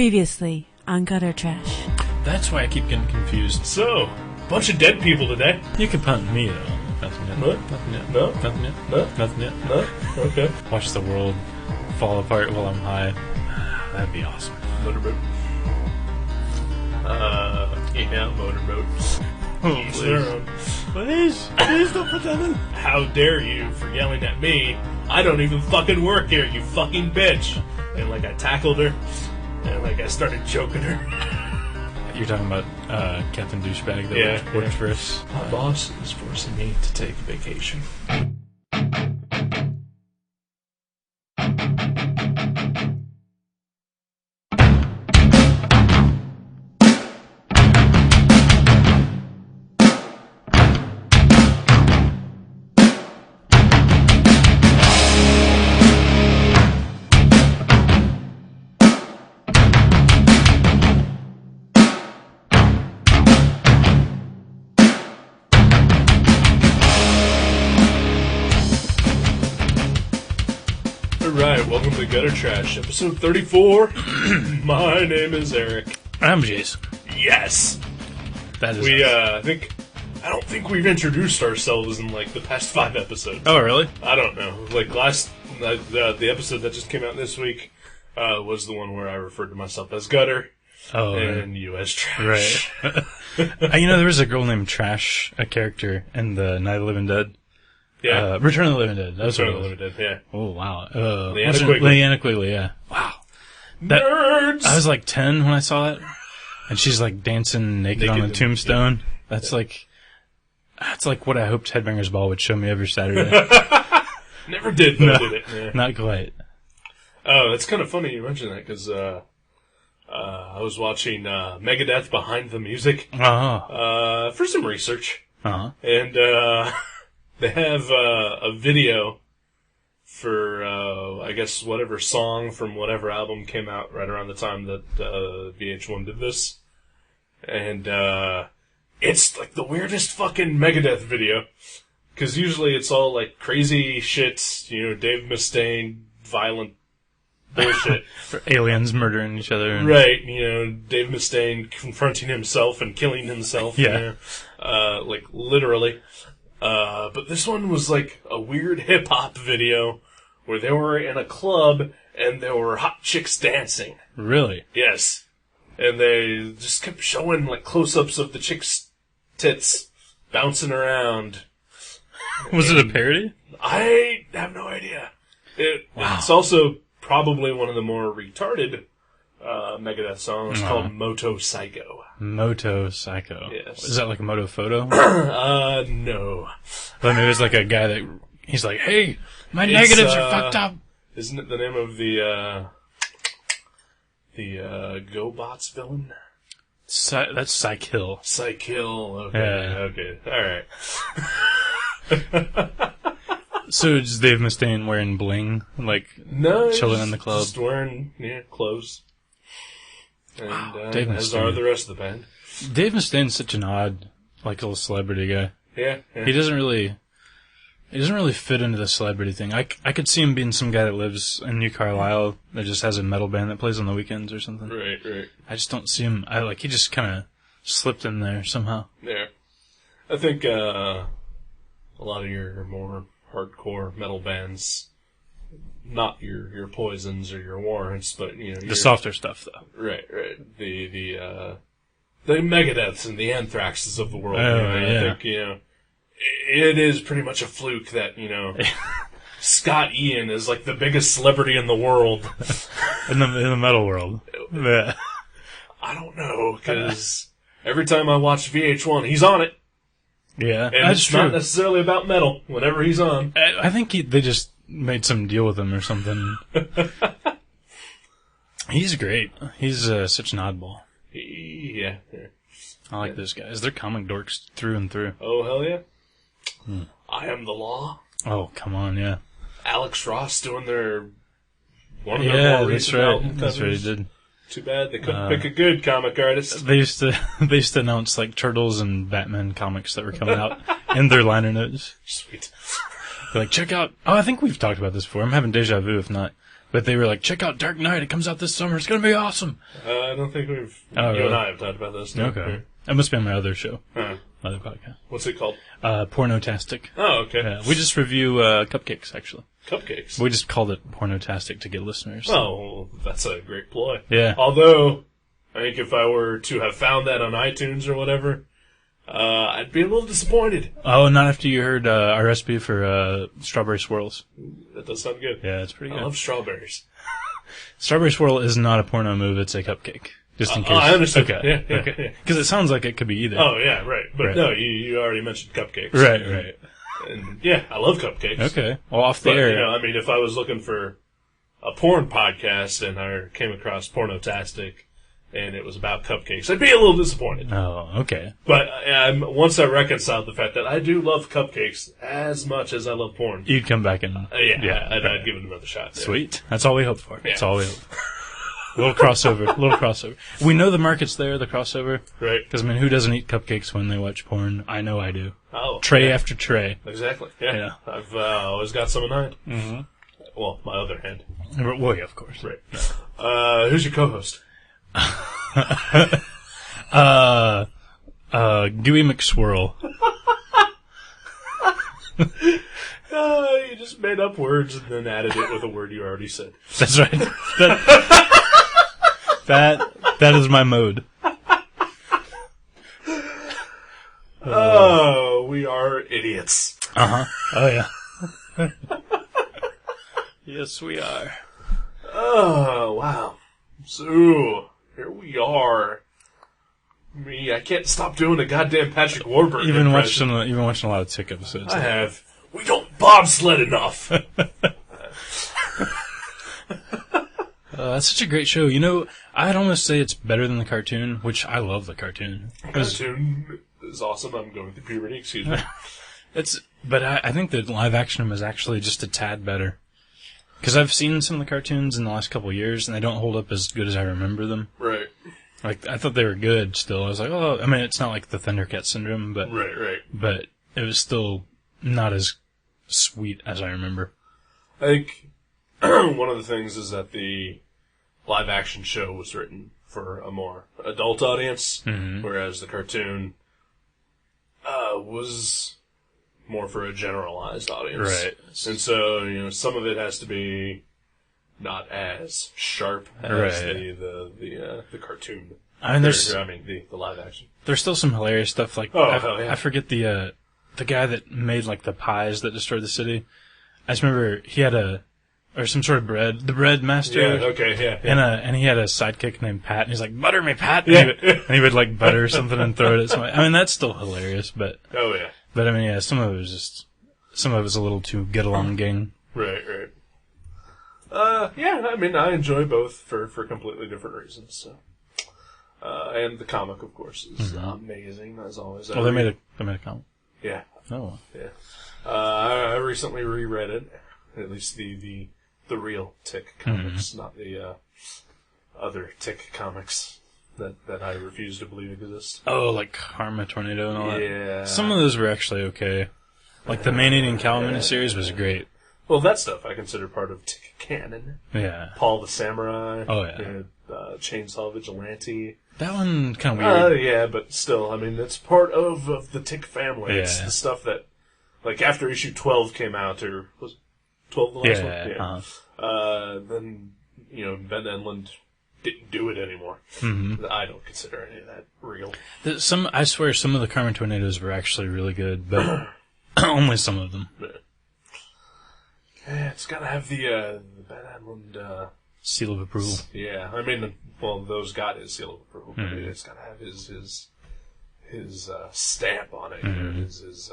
Previously on Gutter Trash. That's why I keep getting confused. So, bunch of dead people today. You can punt me, though. Nothing yet. No? Nothing yet. No? Nothing yet. No? Nothing yet. No? Okay. Watch the world fall apart while I'm high. That'd be awesome. Motorboat. Yeah, motorboat. Oh, please. Please don't put that in. How dare you for yelling at me? I don't even fucking work here, you fucking bitch. And like I tackled her, and like I started choking her. You're talking about Captain Douchebag that worked for us? My boss is forcing me to take a vacation. Alright, welcome to Gutter Trash, episode 34. My name is Eric. I'm Jason. Yes! That is I don't think we've introduced ourselves in like the past 5 episodes. Oh, really? I don't know. Like the episode that just came out this week was the one where I referred to myself as Gutter and you as Trash. Right. There was a girl named Trash, a character in the Night of the Living Dead. Yeah. Return of the Living Dead. That's Return what of it the was. Living Dead, yeah. Oh, wow. Leanna Quigley, yeah. Wow. Nerds! I was like 10 when I saw that. And she's like dancing naked on a tombstone. Yeah. That's like what I hoped Headbangers Ball would show me every Saturday. Never did, though, did it? Yeah. Not quite. Oh, that's kind of funny you mentioned that, because I was watching Megadeth Behind the Music for some research. Uh-huh. And they have a video for, I guess, whatever song from whatever album came out right around the time that VH1 did this. And it's like the weirdest fucking Megadeth video. Because usually it's all like crazy shit, Dave Mustaine, violent bullshit. For aliens murdering each other. Right, Dave Mustaine confronting himself and killing himself. Yeah. Like literally. But this one was like a weird hip-hop video where they were in a club and there were hot chicks dancing. Really? Yes. And they just kept showing like close-ups of the chicks' tits bouncing around. Was it a parody? I have no idea. Wow. It's also probably one of the more retarded Megadeth songs called Moto Psycho. Moto Psycho. Yes. Is that like a moto photo? No. But maybe it's like a guy that he's like, hey, my negatives are fucked up. Isn't it the name of the GoBots villain? That's Psych Hill. Psych Hill. Okay. Yeah. Okay. Alright. So is Dave Mustaine wearing bling? Like, no, chilling in the club? Just wearing, clothes. And, wow. Dave as Mustaine. are the rest of the band. Dave Mustaine's such an odd, like, little celebrity guy. Yeah. He doesn't really fit into the celebrity thing. I could see him being some guy that lives in New Carlisle that just has a metal band that plays on the weekends or something. Right. I just don't see him. He just kind of slipped in there somehow. Yeah. I think, a lot of your more hardcore metal bands, not your Poisons or your Warrants, but, the softer stuff, though. Right. The Megadeths and the Anthraxes of the world. Yeah. I think, it is pretty much a fluke that, Scott Ian is like the biggest celebrity in the world. in the metal world. Yeah. I don't know, because every time I watch VH1, he's on it. Yeah, and that's it's true. not necessarily about metal whenever he's on. I think they just made some deal with him or something. He's great. He's such an oddball. Yeah. I like those guys. They're comic dorks through and through. Oh, hell yeah. I Am the Law. Oh, come on, yeah. Alex Ross doing one of their more recent album That's right, he covers. did. Too bad they couldn't pick a good comic artist. They used to announce like Turtles and Batman comics that were coming out in their liner notes. Sweet. They're like, check out. Oh, I think we've talked about this before. I'm having deja vu, if not. But they were like, check out Dark Knight. It comes out this summer. It's going to be awesome. I don't think you really? and I have talked about this. No? Okay. That must be on my other show. Huh. Other podcast. What's it called? Pornotastic. Oh, okay. Yeah, we just review cupcakes, actually. Cupcakes? We just called it Pornotastic to get listeners. Oh, well, that's a great ploy. Yeah. Although, I think if I were to have found that on iTunes or whatever, I'd be a little disappointed. Oh, not after you heard our recipe for strawberry swirls. That does sound good. Yeah, it's pretty good. I love strawberries. Strawberry swirl is not a porno move, it's a cupcake. Just in case. I understand. Okay. Yeah, okay. Because it sounds like it could be either. Oh, yeah, right. But right. no, you already mentioned cupcakes. Right. And yeah, I love cupcakes. Okay. Well, off the air. You know, I mean, if I was looking for a porn podcast and I came across Pornotastic and it was about cupcakes, I'd be a little disappointed. Oh, okay. But once I reconciled the fact that I do love cupcakes as much as I love porn, You'd come back and... I'd give it another shot. There. Sweet. That's all we hope for. That's all we hope for. Little crossover. We know the market's there, the crossover. Right. Because, I mean, who doesn't eat cupcakes when they watch porn? I know I do. Oh. Tray after tray. Exactly. Yeah. I've always got some in mind. Mm-hmm. Well, my other hand. Well, yeah, of course. Right. Who's your co-host? Dewey McSwirl. You just made up words and then added it with a word you already said. That's right. That is my mode. Oh, we are idiots. Uh-huh. Oh, yeah. Yes, we are. Oh, wow. So, here we are. I can't stop doing the goddamn Patrick Warburton You've been impression. watching a lot of Tick episodes. I have. We don't bobsled enough. That's such a great show. You know, I'd almost say it's better than the cartoon, which I love the cartoon. The cartoon is awesome. I'm going through puberty, excuse me. But I think the live action was actually just a tad better. Because I've seen some of the cartoons in the last couple of years, and they don't hold up as good as I remember them. Right. Like, I thought they were good still. I was like, oh, I mean, it's not like the Thundercat syndrome, but... Right. But it was still not as sweet as I remember. I think one of the things is that the live action show was written for a more adult audience, whereas the cartoon was more for a generalized audience. Right. And so, some of it has to be not as sharp as the cartoon. I mean, the live action. There's still some hilarious stuff. Like, hell yeah. I forget the guy that made like the pies that destroyed the city. I just remember he had some sort of bread, the bread master. Yeah, okay, yeah. And he had a sidekick named Pat, and he's like, butter me, Pat! And he would like butter something and throw it at somebody. I mean, that's still hilarious, but... Oh, yeah. But I mean, yeah, some of it was a little too get-along gang. Right. Yeah, I mean, I enjoy both for completely different reasons, so... and the comic, of course, is amazing, as always. Oh, they made a comic? Yeah. Oh. Yeah. I recently reread it, at least the real Tick comics, not the other Tick comics that I refuse to believe exist. Oh, like Karma Tornado and all that? Yeah. Some of those were actually okay. Like the Man-Eating Cow miniseries was great. Well, that stuff I consider part of Tick canon. Yeah. Paul the Samurai. Oh, yeah. Chainsaw Vigilante. That one kind of weird. Yeah, but still, I mean, it's part of the Tick family. Yeah. It's the stuff that, like, after issue 12 came out, or was 12 the last one? Yeah. Then, Ben Enlund didn't do it anymore. Mm-hmm. I don't consider any of that real. I swear some of the Karma Tornadoes were actually really good, but only some of them. Yeah, it's gotta have the Ben Enlund, seal of approval. Yeah, I mean, those got his seal of approval, but it's gotta have his stamp on it, his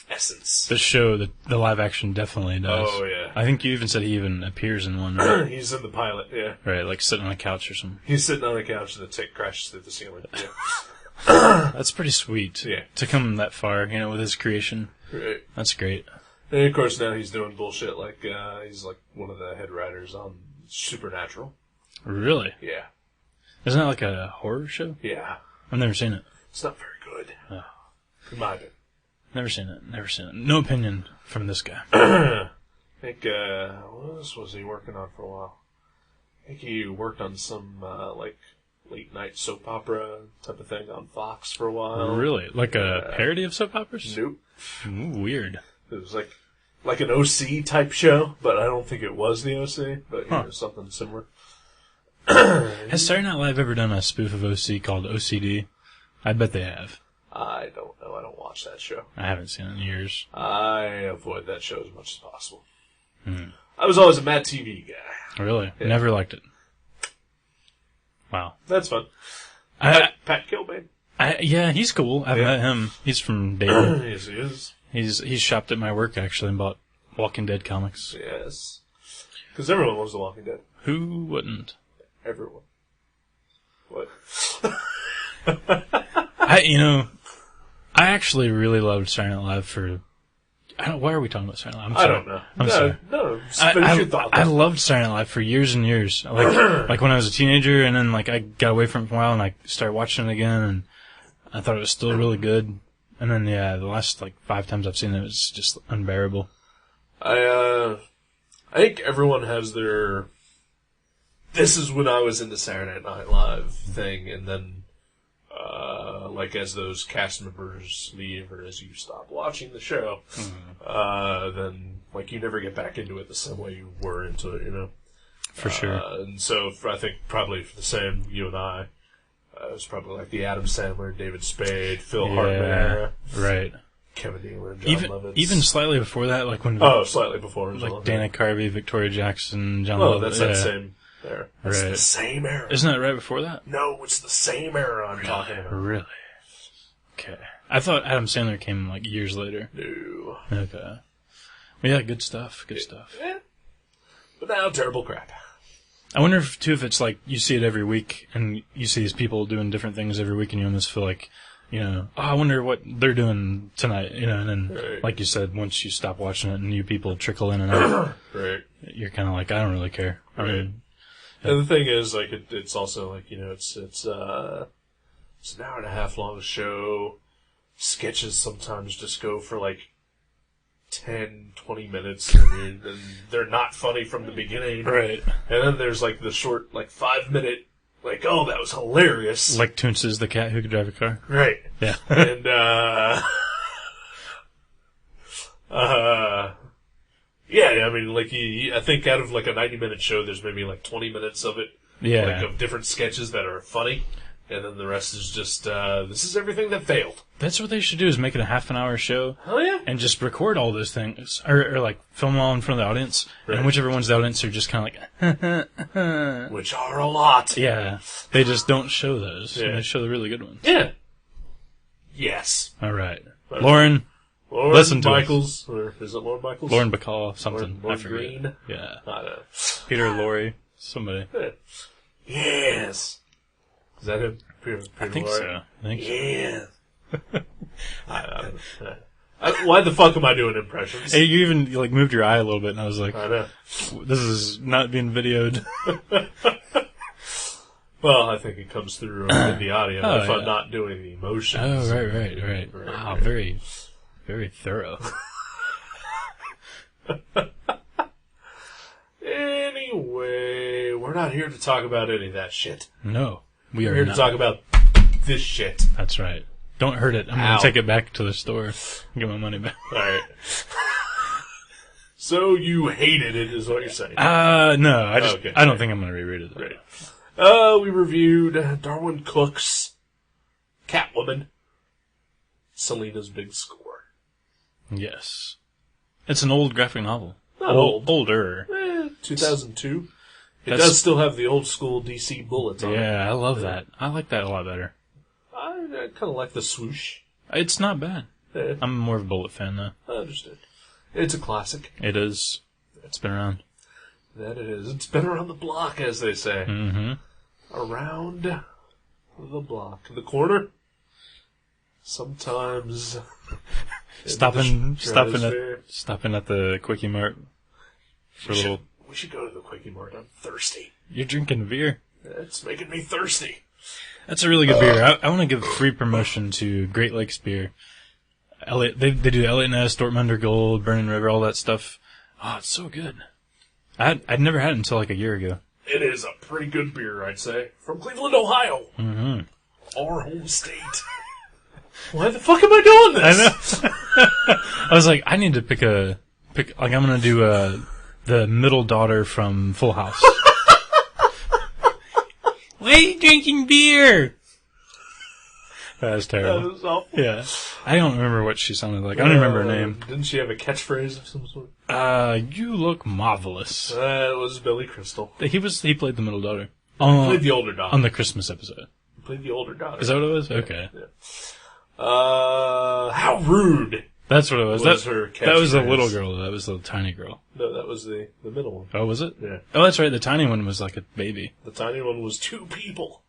essence. The show, the live action definitely does. Oh, yeah. I think you even said he even appears in one, right? He's in the pilot, yeah. Right, like sitting on a couch or something. He's sitting on a couch and the Tick crashes through the ceiling, yeah. That's pretty sweet. Yeah. To come that far, with his creation. Right. That's great. And of course now he's doing bullshit like, he's like one of the head writers on Supernatural. Really? Yeah. Isn't that like a horror show? Yeah. I've never seen it. It's not very good. Oh. In my opinion. Never seen it. No opinion from this guy. I think, what else was he working on for a while? I think he worked on some, like, late night soap opera type of thing on Fox for a while. Really? Like a parody of soap operas? Nope. Ooh, weird. It was like an OC type show, but I don't think it was the OC, but you know, something similar. Has Saturday Night Live ever done a spoof of OC called OCD? I bet they have. I don't know. I don't watch that show. I haven't seen it in years. I avoid that show as much as possible. I was always a Mad TV guy. Really? Yeah. Never liked it. Wow. That's fun. Pat Kilbane. Yeah, he's cool. I've met him. He's from Dayton. Yes, he is. He's shopped at my work, actually, and bought Walking Dead comics. Yes. Because everyone loves The Walking Dead. Who wouldn't? Everyone. What? I actually really loved Saturday Night Live for... why are we talking about Saturday Night Live? I don't know. I'm sorry. No, finish your thought. I loved Saturday Night Live for years and years. Like when I was a teenager, and then I got away from it for a while, and I started watching it again, and I thought it was still really good. And then, the last 5 times I've seen it, it's just unbearable. I think everyone has their... This is when I was into Saturday Night Live thing, and then, as those cast members leave, or as you stop watching the show, then, you never get back into it the same way you were into it, you know? For sure. And so, I think probably for the same, you and I, it was probably the Adam Sandler, David Spade, Phil Hartman era. Right. Kevin Nealon, John Lovitz. Even slightly before that, when... Oh, slightly before as well. Dana Carvey, Victoria Jackson, John Lovitz. Oh, that's that same era. That's the same era. Isn't that right before that? No, it's the same era I'm talking about. Really? Okay. I thought Adam Sandler came, years later. No. Okay. Well, yeah, good stuff. Good stuff. Yeah. But now, terrible crap. I wonder if it's you see it every week, and you see these people doing different things every week, and you almost feel I wonder what they're doing tonight, and then, like you said, once you stop watching it and new people trickle in and out, right. You're kind of I don't really care. Right. I mean, and the thing is, it's also, it's an hour and a half long show. Sketches sometimes just go for 10, 20 minutes, and they're not funny from the beginning. Right. And then there's the short, 5-minute, oh, that was hilarious. Like Toonces the cat who could drive a car. Right. Yeah. And, yeah, I mean, I think out of a 90-minute show, there's maybe 20 minutes of it. Yeah. Of different sketches that are funny. And then the rest is just, this is everything that failed. That's what they should do, is make it a half-an-hour show. Oh, yeah. And just record all those things. Or film them all in front of the audience. Right. And whichever one's the audience are just kind of which are a lot. Yeah. They just don't show those. Yeah. They show the really good ones. Yeah. Yes. All right. Lauren, listen to Michaels. Or is it Lauren Michaels? Lauren Bacall, something. Lauren I forget. Green? Yeah. I don't know. Peter Lorre, somebody. Yes. Is that him? Peter I think Lorre? so. I think yeah. I don't know. Why the fuck am I doing impressions? Hey, you even moved your eye a little bit, and I was like, I know. This is not being videoed. Well, I think it comes through in the audio if I'm not doing the emotions. Oh, right. Wow, very, very thorough. Anyway, we're not here to talk about any of that shit. No, we're here to talk about this shit. That's right. Don't hurt it. I'm going to take it back to the store and get my money back. All right. So you hated it, is what you're saying? No. I don't think I'm going to reread it. Right. We reviewed Darwyn Cooke's Catwoman, Selina's Big Score. Yes. It's an old graphic novel. Not old. Older. 2002. It does still have the old school DC bullets on it. Yeah, I love that. I like that a lot better. I kind of like the swoosh. It's not bad. Yeah. I'm more of a Bullet fan, though. I understand. It's a classic. It is. It's been around. That it is. It's been around the block, as they say. Mm-hmm. Around the block. The corner? Sometimes. Stopping at the Quickie Mart for a little. We should go to the Quickie Mart. I'm thirsty. You're drinking beer. It's making me thirsty. That's a really good beer. I want to give free promotion to Great Lakes Beer. Elliot, they do Elliot Ness, Dortmunder Gold, Burning River, all that stuff. Oh, it's so good. I'd never had it until like a year ago. It is a pretty good beer, I'd say. From Cleveland, Ohio. Mm-hmm. Our home state. Why the fuck am I doing this? I know. I was like, I need to pick. Like, I'm gonna do the middle daughter from Full House. Why are you drinking beer? That was terrible. That was awful. Yeah. I don't remember what she sounded like. I don't remember her name. Didn't she have a catchphrase of some sort? You look marvelous. It was Billy Crystal. He played the middle daughter. He played the older daughter. On the Christmas episode. He played the older daughter. Is that what it was? Okay. Yeah. How rude. That's what it was. Her that was the little girl. That was the tiny girl. No, that was the middle one. Oh, was it? Yeah. Oh, that's right. The tiny one was like a baby. The tiny one was 2 people.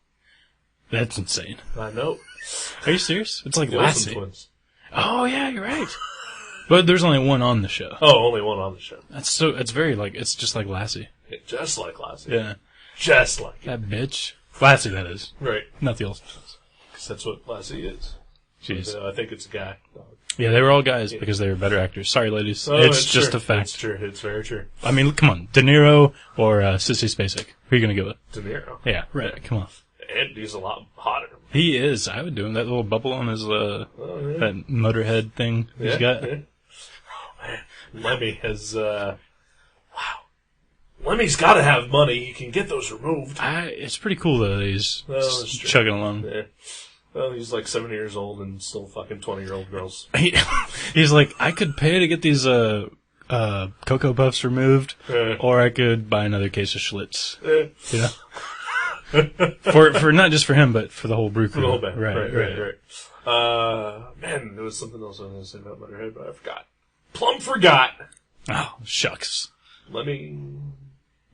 That's insane. I know. Are you serious? It's like The Lassie. Olsen twins. Oh, yeah, you're right. But there's only one on the show. Oh, only one on the show. It's very like, it's just like Lassie. Yeah, just like Lassie. Yeah. Just like it. That bitch. Lassie, that is. Right. Not the Olsen. Because that's what Lassie is. Jeez. But, I think it's a guy. Yeah, they were all guys because they were better actors. Sorry, ladies. Oh, it's just true. a fact. It's true. It's very true. I mean, come on. De Niro or Sissy Spacek? Who are you going to go with? De Niro. Yeah, right. Come on. And he's a lot hotter. He is. I would do him. That little bubble on his, Yeah. that Motorhead thing he's got. Yeah. Oh, man. Lemmy has, wow. Lemmy's gotta have money. He can get those removed. It's pretty cool, though, that he's that's true. chugging along. Yeah. Well, he's like 7 years old and still fucking 20-year-old girls. He's like, I could pay to get these, Cocoa Puffs removed, or I could buy another case of Schlitz. You know? for not just for him, but for the whole brew crew. For the whole band. Right. Man, there was something else I was going to say about Motorhead, but I forgot. Plumb forgot. Oh, shucks. Let me.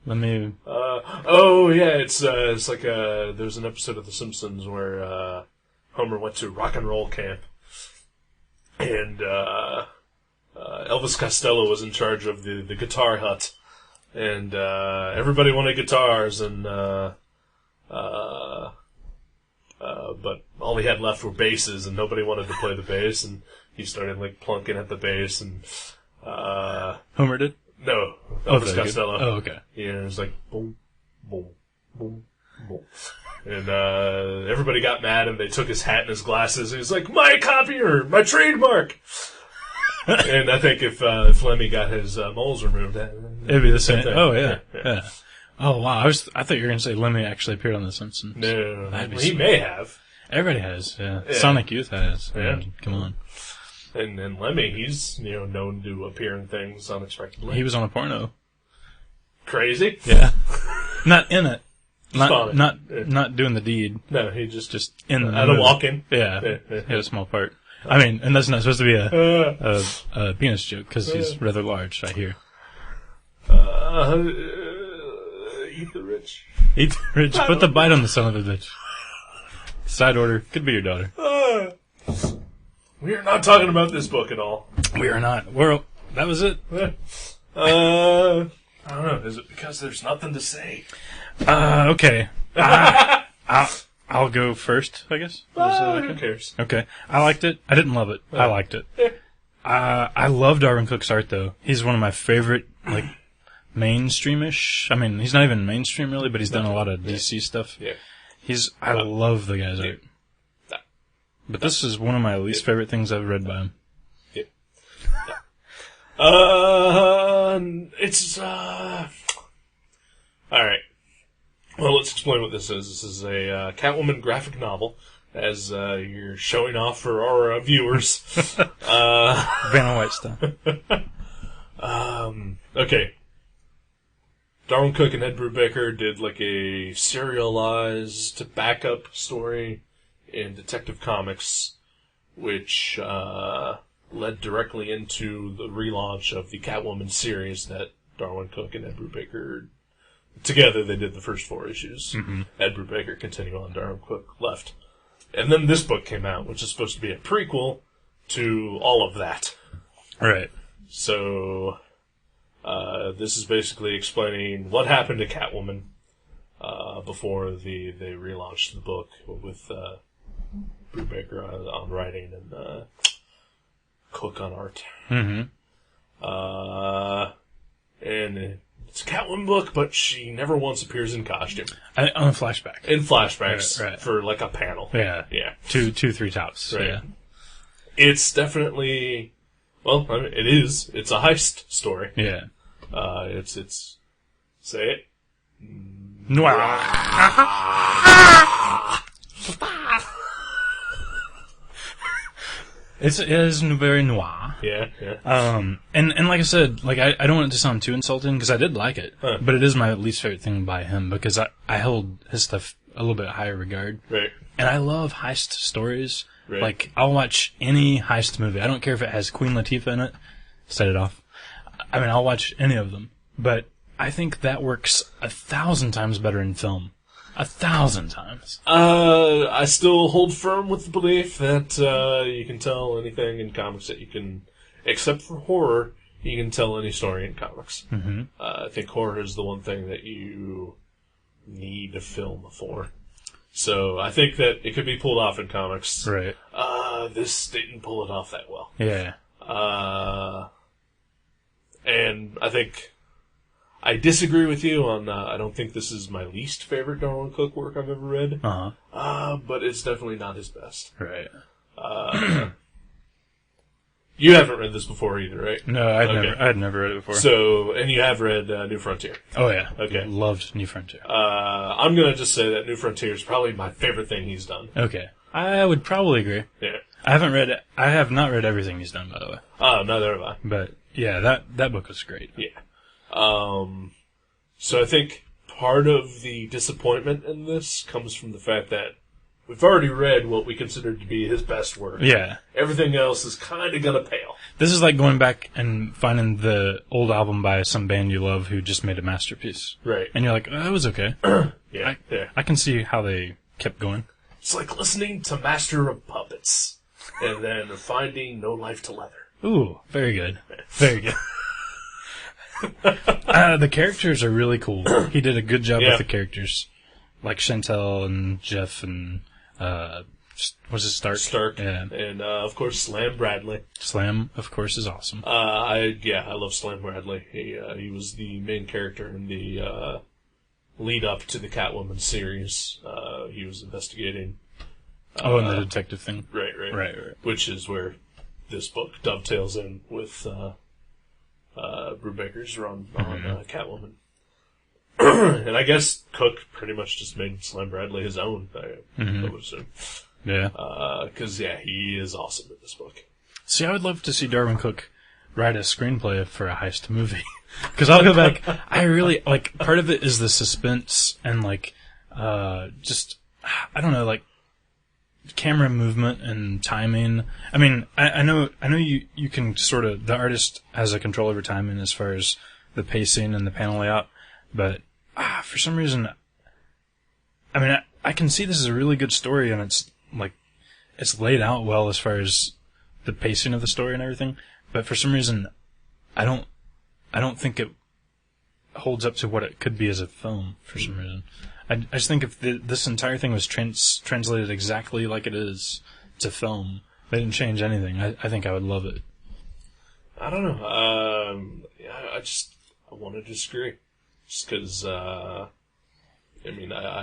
Oh, yeah, it's like there's an episode of The Simpsons where Homer went to rock and roll camp, and Elvis Costello was in charge of the guitar hut, and everybody wanted guitars, and but all he had left were basses, and nobody wanted to play the bass, and he started like plunking at the bass, and Homer did? no, Elvis Costello. Oh, okay. Yeah, it was like boom, boom, boom, boom. And everybody got mad, and they took his hat and his glasses. And he was like, "My copier, my trademark." And I think if Lemmy got his moles removed, it'd be the same. thing. Oh yeah. Oh wow! I thought you were gonna say Lemmy actually appeared on The Simpsons. No, That'd be he may have. Everybody has. Yeah. Yeah. Sonic Youth has. Yeah. I mean, come on. And Lemmy, he's known to appear in things unexpectedly. He was on a porno. Crazy. Yeah. Not in it. on it. Not doing the deed. No, he just in the at movie. a walk-in. Yeah. He had a small part. I mean, and that's not supposed to be a penis joke because he's rather large, I hear. Eat the rich. Eat the rich. Put the bite on the son of a bitch. Side order. Could be your daughter. We are not talking about this book at all. We are not. That was it. I don't know. Is it because there's nothing to say? Okay. I'll go first, I guess. Who cares? Okay. I liked it. I didn't love it. I liked it. I love Darwyn Cooke's art, though. He's one of my favorite, like, mainstreamish. I mean, he's not even mainstream, really, but he's done a lot of DC stuff. Yeah. I love the guy's art. But this is one of my least favorite things I've read by him. Yeah. It's, alright. Well, let's explain what this is. This is a Catwoman graphic novel, as you're showing off for our viewers. Vanna White stuff. Okay. Darwyn Cooke and Ed Brubaker did like a serialized backup story in Detective Comics, which led directly into the relaunch of the Catwoman series that Darwyn Cooke and Ed Brubaker together they did the first 4 issues. Mm-hmm. Ed Brubaker continued on, Darwyn Cooke left. And then this book came out, which is supposed to be a prequel to all of that. Right. So, this is basically explaining what happened to Catwoman before they relaunched the book with Brubaker on writing and Cooke on art. Mm-hmm. and it's a Catwoman book, but she never once appears in costume. On a flashback. In flashbacks, Right. for like a panel. Yeah. Yeah. 3 tops. Right. Yeah. It's definitely, well, I mean, it is. It's a heist story. Yeah. It's, say it. Noir. It is very noir. Yeah. And like I said, like I don't want it to sound too insulting because I did like it, but it is my least favorite thing by him because I hold his stuff a little bit higher regard. Right. And I love heist stories. Right. Like I'll watch any heist movie. I don't care if it has Queen Latifah in it. Set it off. I mean, I'll watch any of them, but I think that works 1,000 times better in film. 1,000 times. I still hold firm with the belief that you can tell anything in comics that you can, except for horror, you can tell any story in comics. Mm-hmm. I think horror is the one thing that you need a film for. So I think that it could be pulled off in comics. Right. This didn't pull it off that well. Yeah. And I think I disagree with you on, I don't think this is my least favorite Darwyn Cooke work I've ever read. But it's definitely not his best. Right. You haven't read this before either, right? No, I'd never read it before. So, and you have read New Frontier. Oh yeah. Okay. Loved New Frontier. I'm gonna just say that New Frontier is probably my favorite thing he's done. Okay. I would probably agree. Yeah. I have not read everything he's done, by the way. Oh, neither have I. But yeah, that book was great. Yeah. So I think part of the disappointment in this comes from the fact that we've already read what we consider to be his best work. Yeah. Everything else is kind of gonna pale. This is like going back and finding the old album by some band you love who just made a masterpiece. Right. And you're like, oh, that was okay. Yeah. I can see how they kept going. It's like listening to Master of Puppets and then finding No Life to Leather. Ooh, very good. Very good. The characters are really cool. He did a good job with the characters. Like Chantel and Jeff and, was it Stark? Stark. Yeah. And, of course, Slam Bradley. Slam, of course, is awesome. I love Slam Bradley. He was the main character in the, lead up to the Catwoman series. He was investigating. And the detective thing. Right. Which is where this book dovetails in with, Brubaker's run on Catwoman. And I guess Cook pretty much just made Slam Bradley his own, I would assume. Yeah. Because, he is awesome in this book. See, I would love to see Darwyn Cooke write a screenplay for a heist movie. Because I'll go back, I really, like, part of it is the suspense and, like, just, I don't know, like, camera movement and timing. I mean, I know you can sort of, the artist has a control over timing as far as the pacing and the panel layout, but for some reason, I mean, I can see this is a really good story and it's like, it's laid out well as far as the pacing of the story and everything, but for some reason, I don't think it holds up to what it could be as a film for some reason. I just think if this entire thing was translated exactly like it is to film, they didn't change anything, I think I would love it. I don't know. I want to disagree. Just because, I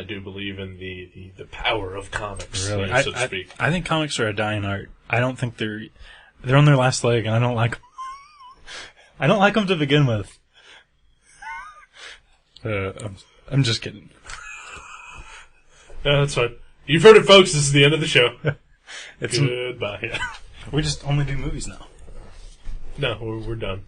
do believe in the power of comics, really? so to speak. I think comics are a dying art. I don't think they're on their last leg, and I don't like them. I don't like them to begin with. I'm just kidding. No, that's fine. You've heard it, folks. This is the end of the show. Goodbye. Yeah. We just only do movies now. No, we're done.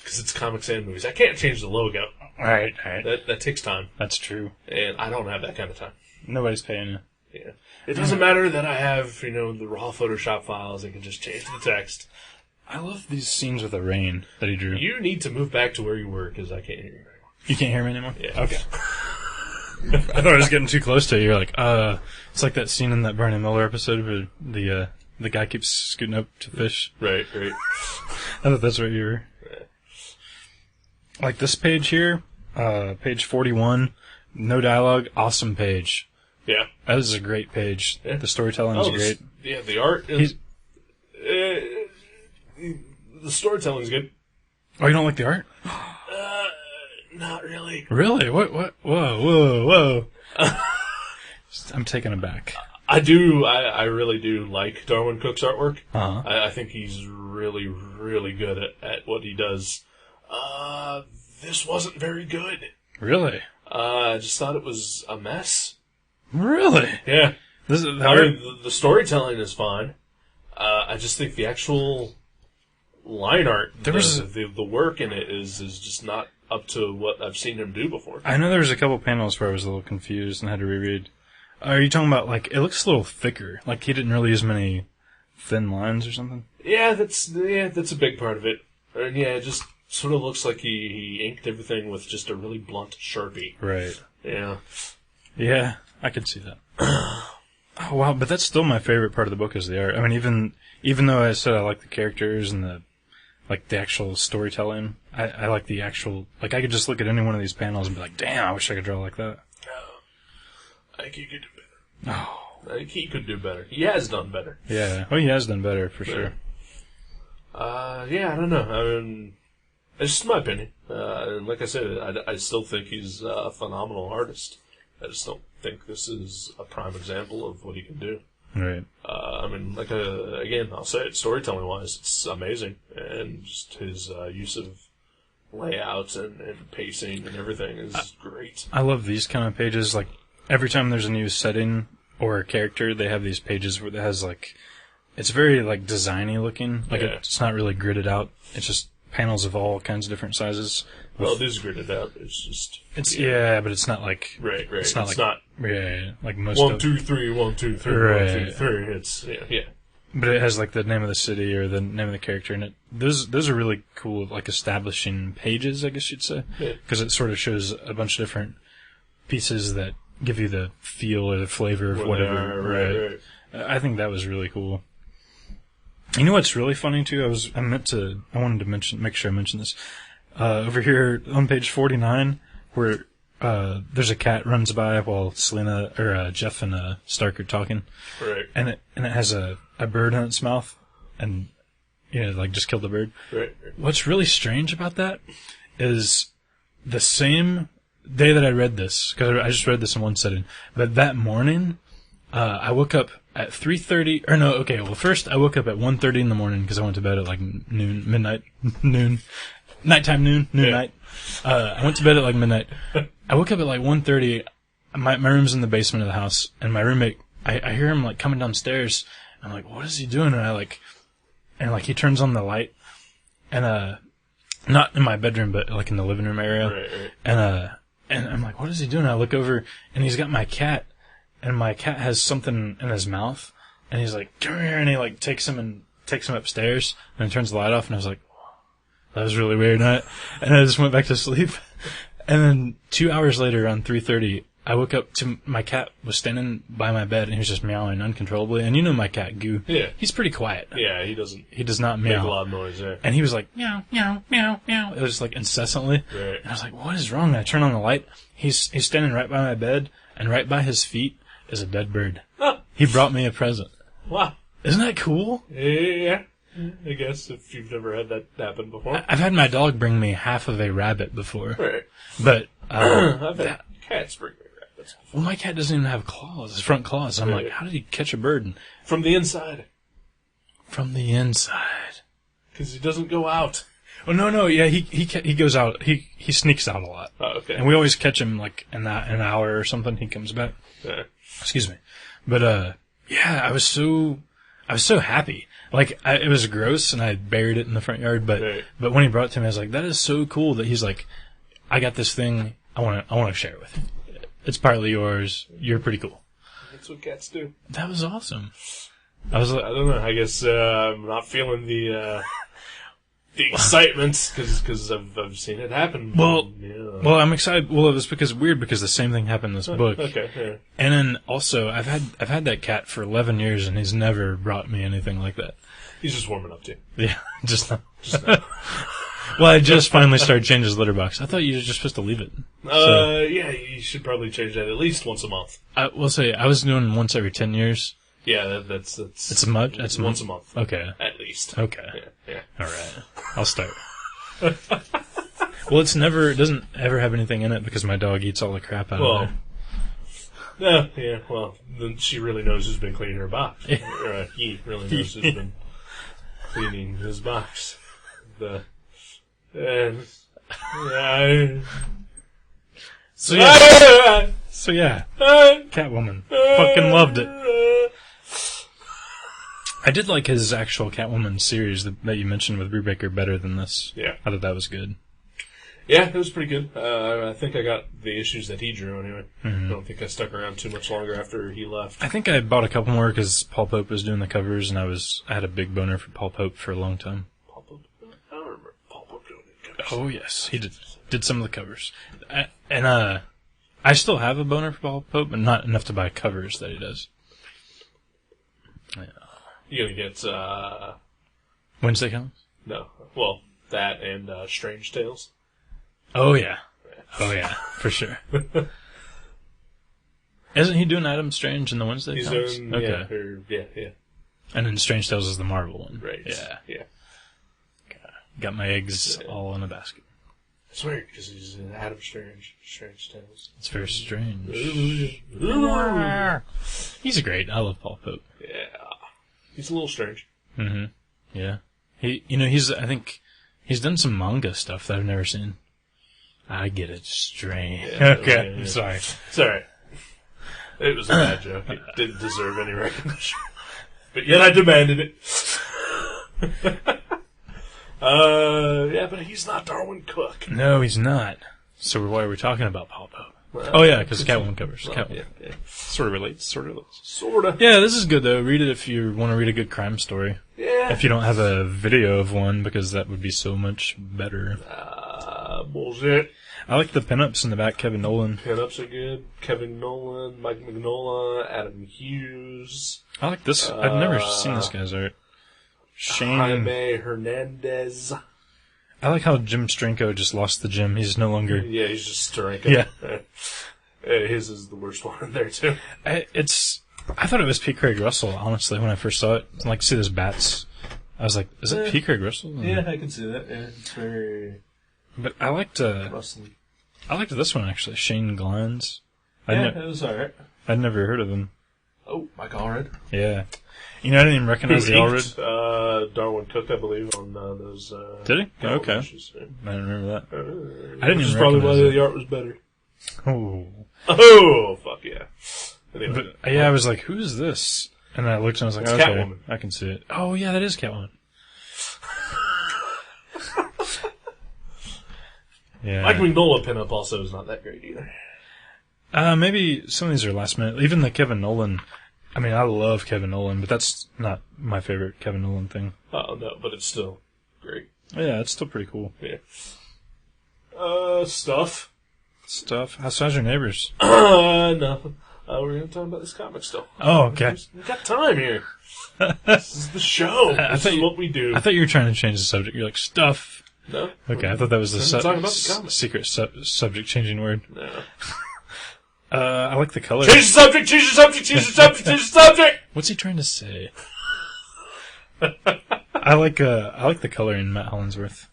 Because it's comics and movies. I can't change the logo. All right. That takes time. That's true. And I don't have that kind of time. Nobody's paying you. Yeah. It doesn't matter that I have, the raw Photoshop files and can just change the text. I love these scenes with the rain that he drew. You need to move back to where you were, because I can't hear you anymore. You can't hear me anymore? Yeah. Okay. I thought I was getting too close to it. You're like, it's like that scene in that Barney Miller episode where the guy keeps scooting up to fish. Right. I thought that's what you were. Yeah. Like this page here, page 41, no dialogue, awesome page. Yeah. That is a great page. Yeah. The storytelling is great. Yeah, the art is... the storytelling is good. Oh, you don't like the art? Not really. Really? What? Whoa. I'm taken aback. I do. I really do like Darwyn Cooke's artwork. Uh-huh. I think he's really, really good at what he does. This wasn't very good. Really? I just thought it was a mess. Really? Yeah. This is I mean, the storytelling is fine. I just think the actual line art, the work in it is just not up to what I've seen him do before. I know there was a couple panels where I was a little confused and had to reread. Are you talking about, like, it looks a little thicker? Like he didn't really use many thin lines or something? Yeah, that's a big part of it. And yeah, it just sort of looks like he inked everything with just a really blunt Sharpie. Right. Yeah. Yeah, I could see that. Oh, wow, but that's still my favorite part of the book is the art. I mean, even though I said I like the characters and the actual storytelling, I like the actual, like, I could just look at any one of these panels and be like, damn, I wish I could draw like that. I think he could do better. Oh. I think he could do better. He has done better. Yeah. Oh, he has done better, for sure. Yeah, I don't know. I mean, it's just my opinion. And like I said, I still think he's a phenomenal artist. I just don't think this is a prime example of what he can do. Right. I mean, again, I'll say it, storytelling-wise, it's amazing. And just his use of layout and pacing and everything is great. I love these kind of pages. Like, every time there's a new setting or a character, they have these pages where it has, like, it's very, like, designy looking. Like, it's not really gridded out. It's just panels of all kinds of different sizes. Well, it is gridded out. It's just... Yeah, but it's not like... Right. It's not like most 1, 2, 3, 1, 2, 3, right. 1, 2, 3. It's, yeah. But it has, like, the name of the city or the name of the character in it. Those are really cool, like, establishing pages, I guess you'd say. Because it sort of shows a bunch of different pieces that give you the feel or the flavor of whatever. Right. I think that was really cool. You know what's really funny too? I wanted to make sure I mentioned this. Over here on page 49, where there's a cat runs by while Selina or Jeff and Stark are talking. Right. And it has a bird in its mouth, and like just killed the bird. Right. What's really strange about that is the same day that I read this, because I just read this in one setting, but that morning, I woke up at 3:30, or no, okay, well first I woke up at 1:30 in the morning because I went to bed at like nighttime noon. I went to bed at like midnight. I woke up at like 1:30. My room's in the basement of the house, and my roommate, I hear him like coming downstairs. I'm like, what is he doing? And he turns on the light, and not in my bedroom, but like in the living room area. Right. And I'm like, what is he doing? I look over, and he's got my cat, and my cat has something in his mouth, and he's like, come here, and he like takes him upstairs, and turns the light off, and I was like, that was really weird. And I just went back to sleep. And then 2 hours later, around 3:30, I woke up to my cat was standing by my bed, and he was just meowing uncontrollably. And you know my cat, Goo. Yeah. He's pretty quiet. Yeah, he does not meow. Make a lot of noise, yeah. And he was like, meow, meow, meow, meow. It was just like incessantly. Right. And I was like, what is wrong? And I turn on the light. He's standing right by my bed, and right by his feet is a dead bird. Oh. He brought me a present. Wow. Isn't that cool? Yeah. I guess if you've never had that happen before. I've had my dog bring me half of a rabbit before. Right. But I've had cats bring me rabbits before. Well, my cat doesn't even have claws, his front claws. I'm like, how did he catch a bird? From the inside. From the inside. Because he doesn't go out. Oh, no, yeah, he goes out. He sneaks out a lot. Oh, okay. And we always catch him, like, in an hour or something. He comes back. Yeah. Excuse me. But, yeah, I was so happy. Like, it was gross, and I buried it in the front yard, but when he brought it to me, I was like, that is so cool that he's like, I got this thing, I want to share it with you. It's partly yours. You're pretty cool. That's what cats do. That was awesome. I was like, I don't know. I guess I'm not feeling the excitement because I've seen it happen. Well, I'm excited. Well, it was weird because the same thing happened in this book. Okay. Yeah. And then also, I've had that cat for 11 years, and he's never brought me anything like that. He's just warming up to you. Yeah, just now. Well, I just finally started changing his litter box. I thought you were just supposed to leave it. Yeah, you should probably change that at least once a month. I will say I was doing once every 10 years. Yeah, that's it's much. That's once a month. Okay, at least. Okay. Yeah. All right. I'll start. Well, it doesn't ever have anything in it because my dog eats all the crap out of there. Yeah, well, then she really knows who's been cleaning her box. Or, he really knows who's been cleaning his box. So yeah, Catwoman. Fucking loved it. I did like his actual Catwoman series that you mentioned with Brubaker better than this. Yeah. I thought that was good. Yeah, it was pretty good. I think I got the issues that he drew anyway. Mm-hmm. I don't think I stuck around too much longer after he left. I think I bought a couple more because Paul Pope was doing the covers, and I had a big boner for Paul Pope for a long time. Paul Pope? I don't remember Paul Pope doing the covers. Oh yes, he did some of the covers, and I still have a boner for Paul Pope, but not enough to buy covers that he does. Yeah. You gonna get Wednesday comes? No, well, that and Strange Tales. Oh yeah, for sure. Isn't he doing Adam Strange in the Wednesday? He's comics? doing yeah. And then Strange Tales is the Marvel one, Right? Yeah. Got my eggs all in a basket. It's weird because he's in Adam Strange Tales. It's very strange. He's great. I love Paul Pope. Yeah, he's a little strange. Mm-hmm. Yeah. I think he's done some manga stuff that I've never seen. I get it. Strange. Yeah, Okay. yeah. I'm sorry. It's alright. It was a bad joke. It didn't deserve any recognition. But yet I demanded it. Yeah, but he's not Darwyn Cooke. No, he's not. So why are we talking about Paul Pope? Well, Oh yeah, because Catwoman covers. well, Catwoman. yeah. Sort of relates. Sorta. Yeah, this is good though. Read it if you want to read a good crime story. Yeah. If you don't have a video of one, because that would be so much better. Bullshit. I like the pinups in the back. Kevin Nolan. Pinups are good. Kevin Nolan, Mike Mignola, Adam Hughes. I like this. I've never seen this guy's art. Shane. Jaime Hernandez. I like how Jim Strenko just lost the gym. He's no longer. Yeah, he's just drinking. Yeah. His is the worst one in there, too. I thought it was P. Craig Russell, honestly, when I first saw it. Like, see those bats. I was like, is it P. Craig Russell? Yeah, I can see that. Yeah, it's very But I liked rustling. I liked this one, actually. Shane Glines. Yeah, it was alright. I'd never heard of him. Oh, Mike Allred. Yeah. I didn't even recognize the Allred. Darwyn Cooke, I believe, on those. Did he? Oh, okay. Issues. Yeah. I didn't remember that. I didn't even probably why recognize the art was better. Oh. Oh, fuck yeah. Anyway. But, yeah, I was like, who is this? And I looked and I was like, It's okay, Catwoman. I can see it. Oh, yeah, that is Catwoman. Yeah. Mike Mignola pinup also is not that great either. Maybe some of these are last minute. Even the Kevin Nolan. I mean, I love Kevin Nolan, but that's not my favorite Kevin Nolan thing. Oh, no, but it's still great. Yeah, it's still pretty cool. Yeah. Stuff. How's your neighbors? Nothing. We're going to talk about this comic still. Oh, okay. We got time here. This is the show. This is what we do. I thought you were trying to change the subject. You're like, stuff. No. Okay, I thought that was the talking about the comic. secret subject changing word. No. I like the color. Change the subject, change the subject, change the subject, change the subject! What's he trying to say? I like the color in Matt Hollingsworth.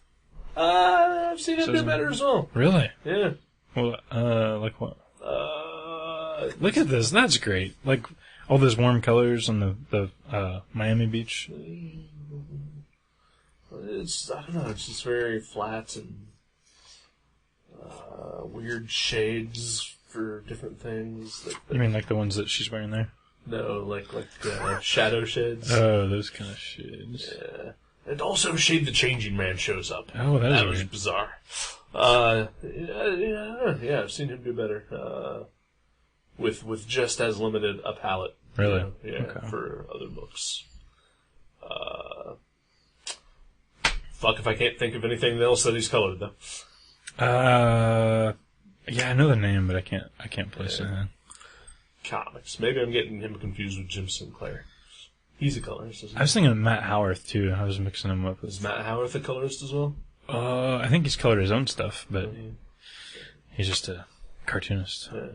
I've seen it do better as well. Really? Yeah. Well, like what? Look at this. That's great. Like all those warm colors on the Miami Beach. It's, I don't know, it's just very flat and weird shades for different things. You mean like the ones that she's wearing there? No, like shadow shades. Oh, those kind of shades. Yeah. And also Shade the Changing Man shows up. Oh, that was weird. Bizarre. Yeah, I've seen him do better. With just as limited a palette. Really? Yeah, Okay. for other books. Fuck if I can't think of anything else that he's colored though. Yeah, I know the name, but I can't place it. Comics. Maybe I'm getting him confused with Jim Sinclair. He's a colorist, isn't he? I was thinking of Matt Howarth too. I was mixing him up with. Is Matt Howarth a colorist as well? I think he's colored his own stuff, but he's just a cartoonist. Yeah.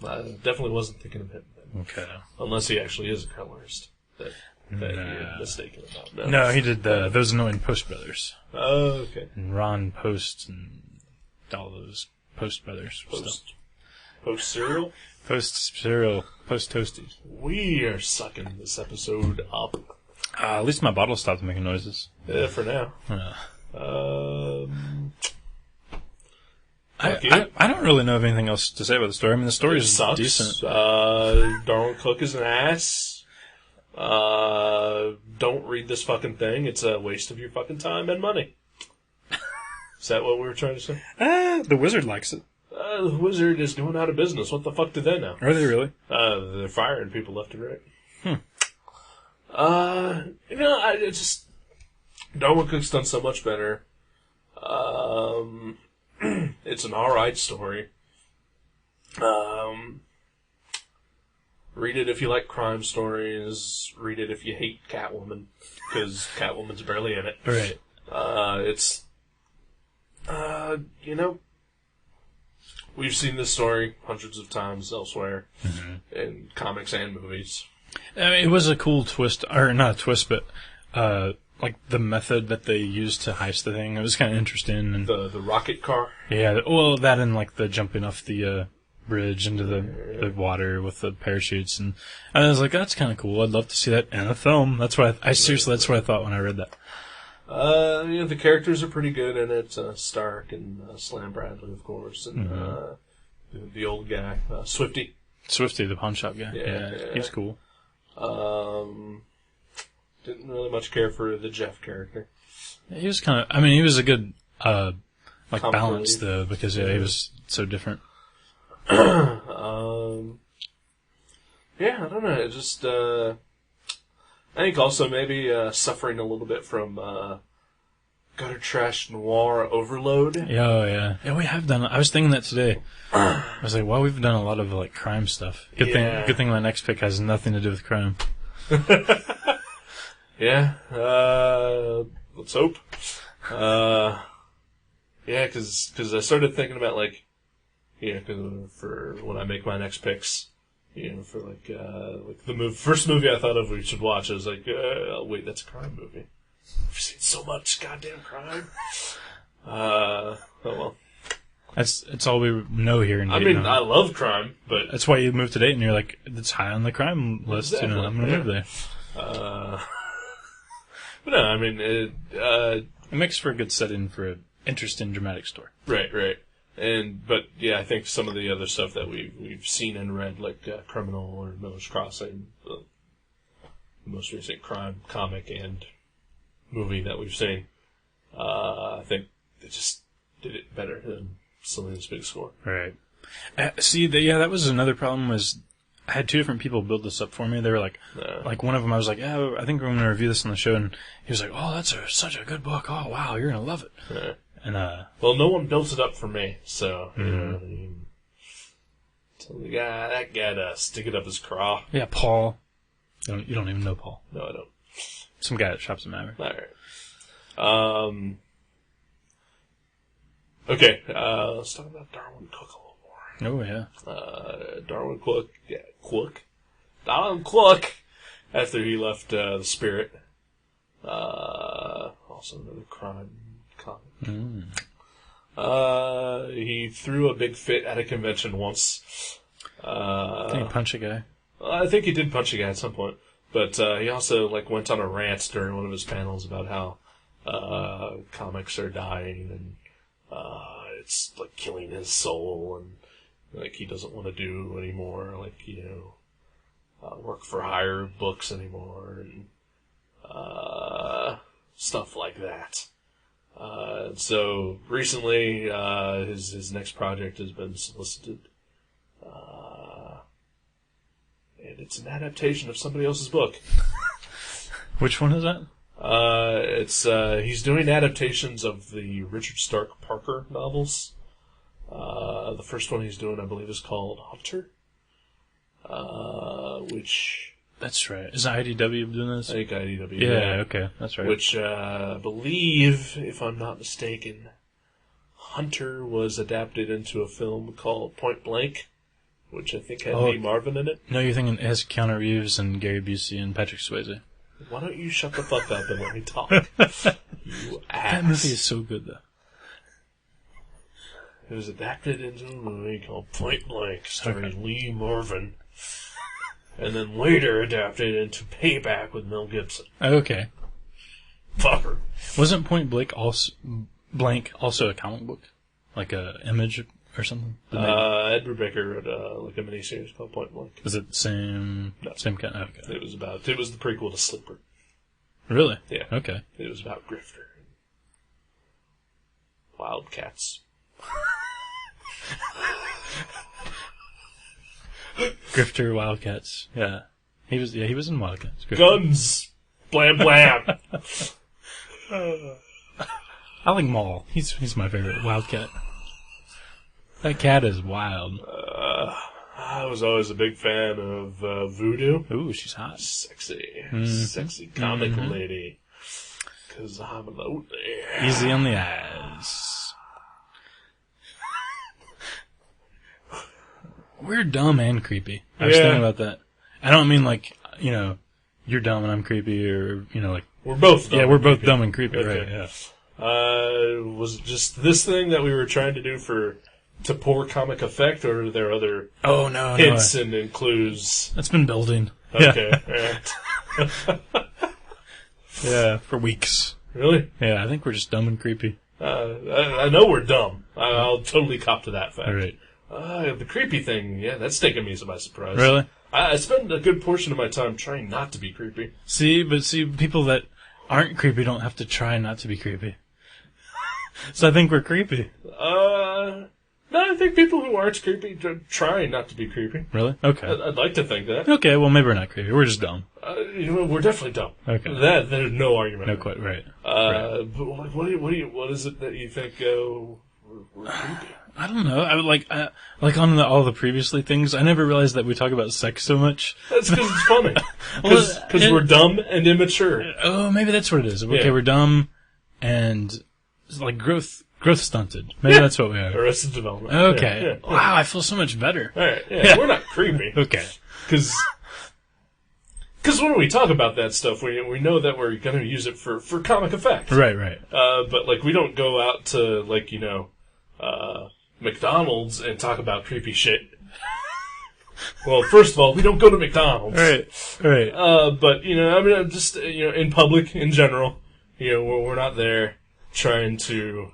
I definitely wasn't thinking of him then. Okay. Unless he actually is a colorist. That you're mistaken about. No, he did those annoying Post Brothers. Oh, okay. And Ron Post and all those Post Brothers stuff. Post cereal? Post cereal. Post toasties. We are sucking this episode up. At least my bottle stopped making noises. Yeah, for now. I don't really know of anything else to say about the story. I mean, the story is decent. Darwyn Cooke is an ass. Don't read this fucking thing. It's a waste of your fucking time and money. Is that what we were trying to say? The Wizard likes it. The Wizard is going out of business. What the fuck do they know? Are they really? They're firing people left and right. Darwyn Cooke's done so much better. It's an alright story. Read it if you like crime stories. Read it if you hate Catwoman, because Catwoman's barely in it. Right. We've seen this story hundreds of times elsewhere in comics and movies. I mean, it was a cool twist, or not a twist, but like the method that they used to heist the thing. It was kind of interesting. And the rocket car. Yeah, well, that and like the jumping off the bridge into the water with the parachutes, and I was like, that's kind of cool. I'd love to see that in a film. That's what seriously, that's what I thought when I read that. The characters are pretty good in it. Stark and Slam Bradley, of course, and the old guy, Swifty, the pawn shop guy. Yeah, he's cool. Didn't really much care for the Jeff character. He was kind of. I mean, he was a good balance though, because he was so different. I don't know. It just I think also maybe suffering a little bit from gutter trash noir overload. Yeah, we have done. I was thinking that today. I was like, well, we've done a lot of like crime stuff. Good thing my next pick has nothing to do with crime. Yeah. Let's hope. Because I started thinking about like, for when I make my next picks. For like the first movie I thought of we should watch, I was like, oh, wait, that's a crime movie. I've seen so much goddamn crime. Oh well. It's all we know here in Dayton. I mean, I love crime, but that's why you moved to Dayton. You're like, it's high on the crime list. Exactly. I'm gonna move there. But no, I mean, it makes for a good setting for an interesting, dramatic story. Right. But I think some of the other stuff that we've seen and read, like Criminal or Miller's Crossing, the most recent crime comic and movie that we've seen, I think they just did it better than Selina's Big Score. Right. That was another problem. Was I had two different people build this up for me. They were like one of them, I was like, yeah, I think we're going to review this on the show, and he was like, oh, that's such a good book. Oh, wow, you're going to love it. Yeah. And well, no one built it up for me, so tell the guy, that guy to stick it up his craw. Yeah, Paul. You don't even know Paul. No, I don't. Some guy that shops at Maverick. All right. Okay, let's talk about Darwyn Cooke a little more. Oh yeah. Darwyn Cooke. Darwyn Cooke. After he left the Spirit. Also another crime comic. He threw a big fit at a convention once. Did he punch a guy? I think he did punch a guy at some point. But he also went on a rant during one of his panels about how comics are dying and it's killing his soul, and he doesn't want to do anymore work for hire books anymore, and stuff like that. So recently his next project has been solicited, and it's an adaptation of somebody else's book. Which one is that? He's doing adaptations of the Richard Stark Parker novels. The first one he's doing, I believe, is called Hunter. Which... That's right. Is IDW doing this? I think IDW. Yeah, okay. That's right. Which, I believe, if I'm not mistaken, Hunter was adapted into a film called Point Blank, which I think had Lee Marvin in it. No, you're thinking it has Keanu Reeves and Gary Busey and Patrick Swayze. Why don't you shut the fuck up and let me talk? You ass. That movie is so good, though. It was adapted into a movie called Point Blank, starring Lee Marvin. And then later adapted into Payback with Mel Gibson. Okay. Fucker. Wasn't Point Blank also a comic book? Like a Image or something? Ed Brubaker wrote a miniseries called Point Blank. Is it the same? No. Same kind? Okay. It was the prequel to Sleeper. Really? Yeah. Okay. It was about Grifter. Wildcats. Grifter, Wildcats. Yeah. He was in Wildcats. Grifter. Guns! Blam blam! I like Maul. He's my favorite Wildcat. That cat is wild. I was always a big fan of Voodoo. Ooh, she's hot. Sexy. Mm-hmm. Sexy comic lady. 'Cause I'm lonely. Easy on the eyes. We're dumb and creepy. I was thinking about that. I don't mean like, you're dumb and I'm creepy, or, like... We're both dumb. Yeah, we're both dumb and creepy, okay. Right, yeah. Was it just this thing that we were trying to do to pour comic effect, or are there other hints and clues? It's been building. Okay. Yeah. Yeah, for weeks. Really? Yeah, I think we're just dumb and creepy. I know we're dumb. I'll totally cop to that fact. All right. The creepy thing, that's taken me by surprise. Really? I spend a good portion of my time trying not to be creepy. See, people that aren't creepy don't have to try not to be creepy. So I think we're creepy. No, I think people who aren't creepy try not to be creepy. Really? Okay. I'd like to think that. Okay, well, maybe we're not creepy. We're just dumb. We're definitely dumb. Okay. There's no argument. No, quite right. But like, what is it that you think we're creepy? I don't know. I would like on all the previously things. I never realized that we talk about sex so much. That's because it's funny. Because we're dumb and immature. Oh, maybe that's what it is. Okay, Yeah. we're dumb and like growth stunted. Maybe that's what we are. Arrested Development. Okay. Yeah. Wow, I feel so much better. All right. Yeah. We're not creepy. Okay. Because when we talk about that stuff, we know that we're going to use it for comic effect. Right. But like, we don't go out to like, McDonald's and talk about creepy shit. Well, first of all, we don't go to McDonald's. Right. But, just, in public, in general, we're not there trying to,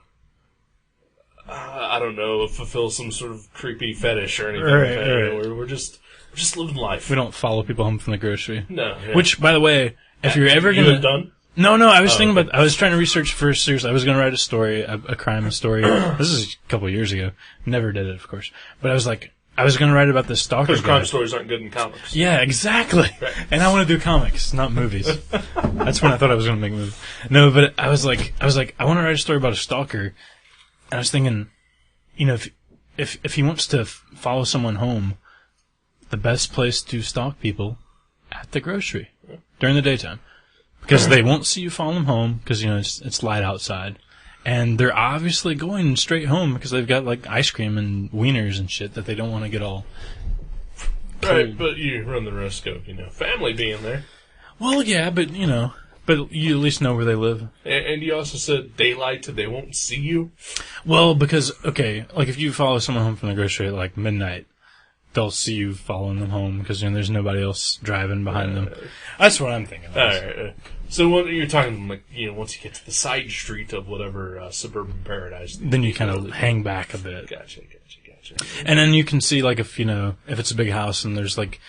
I don't know, fulfill some sort of creepy fetish or anything like that. Right. We're just living life. We don't follow people home from the grocery. No. Yeah. Which, by the way, if you're ever You gonna... have done? No, I was thinking about... I was trying to research for serious. I was going to write a story, a crime story. This is a couple of years ago. Never did it, of course. But I was like... I was going to write about this stalker Because crime guy. stories aren't good in comics. Yeah, exactly. Right. And I want to do comics, not movies. That's when I thought I was going to make a movie. No, but I was like, I want to write a story about a stalker. And I was thinking, if he wants to follow someone home, the best place to stalk people at the grocery during the daytime, because they won't see you follow them home because it's light outside. And they're obviously going straight home because they've got like ice cream and wieners and shit that they don't want to get all cold. Right, but you run the risk of, family being there. Well, yeah, but you at least know where they live. And you also said daylight, they won't see you? Well, because, okay, like if you follow someone home from the grocery at like midnight, they'll see you following them home because there's nobody else driving behind them. That's what I'm thinking. All right. So what you're talking like, once you get to the side street of whatever suburban paradise, then you kind of hang back a bit. Gotcha. And then you can see like if it's a big house and there's like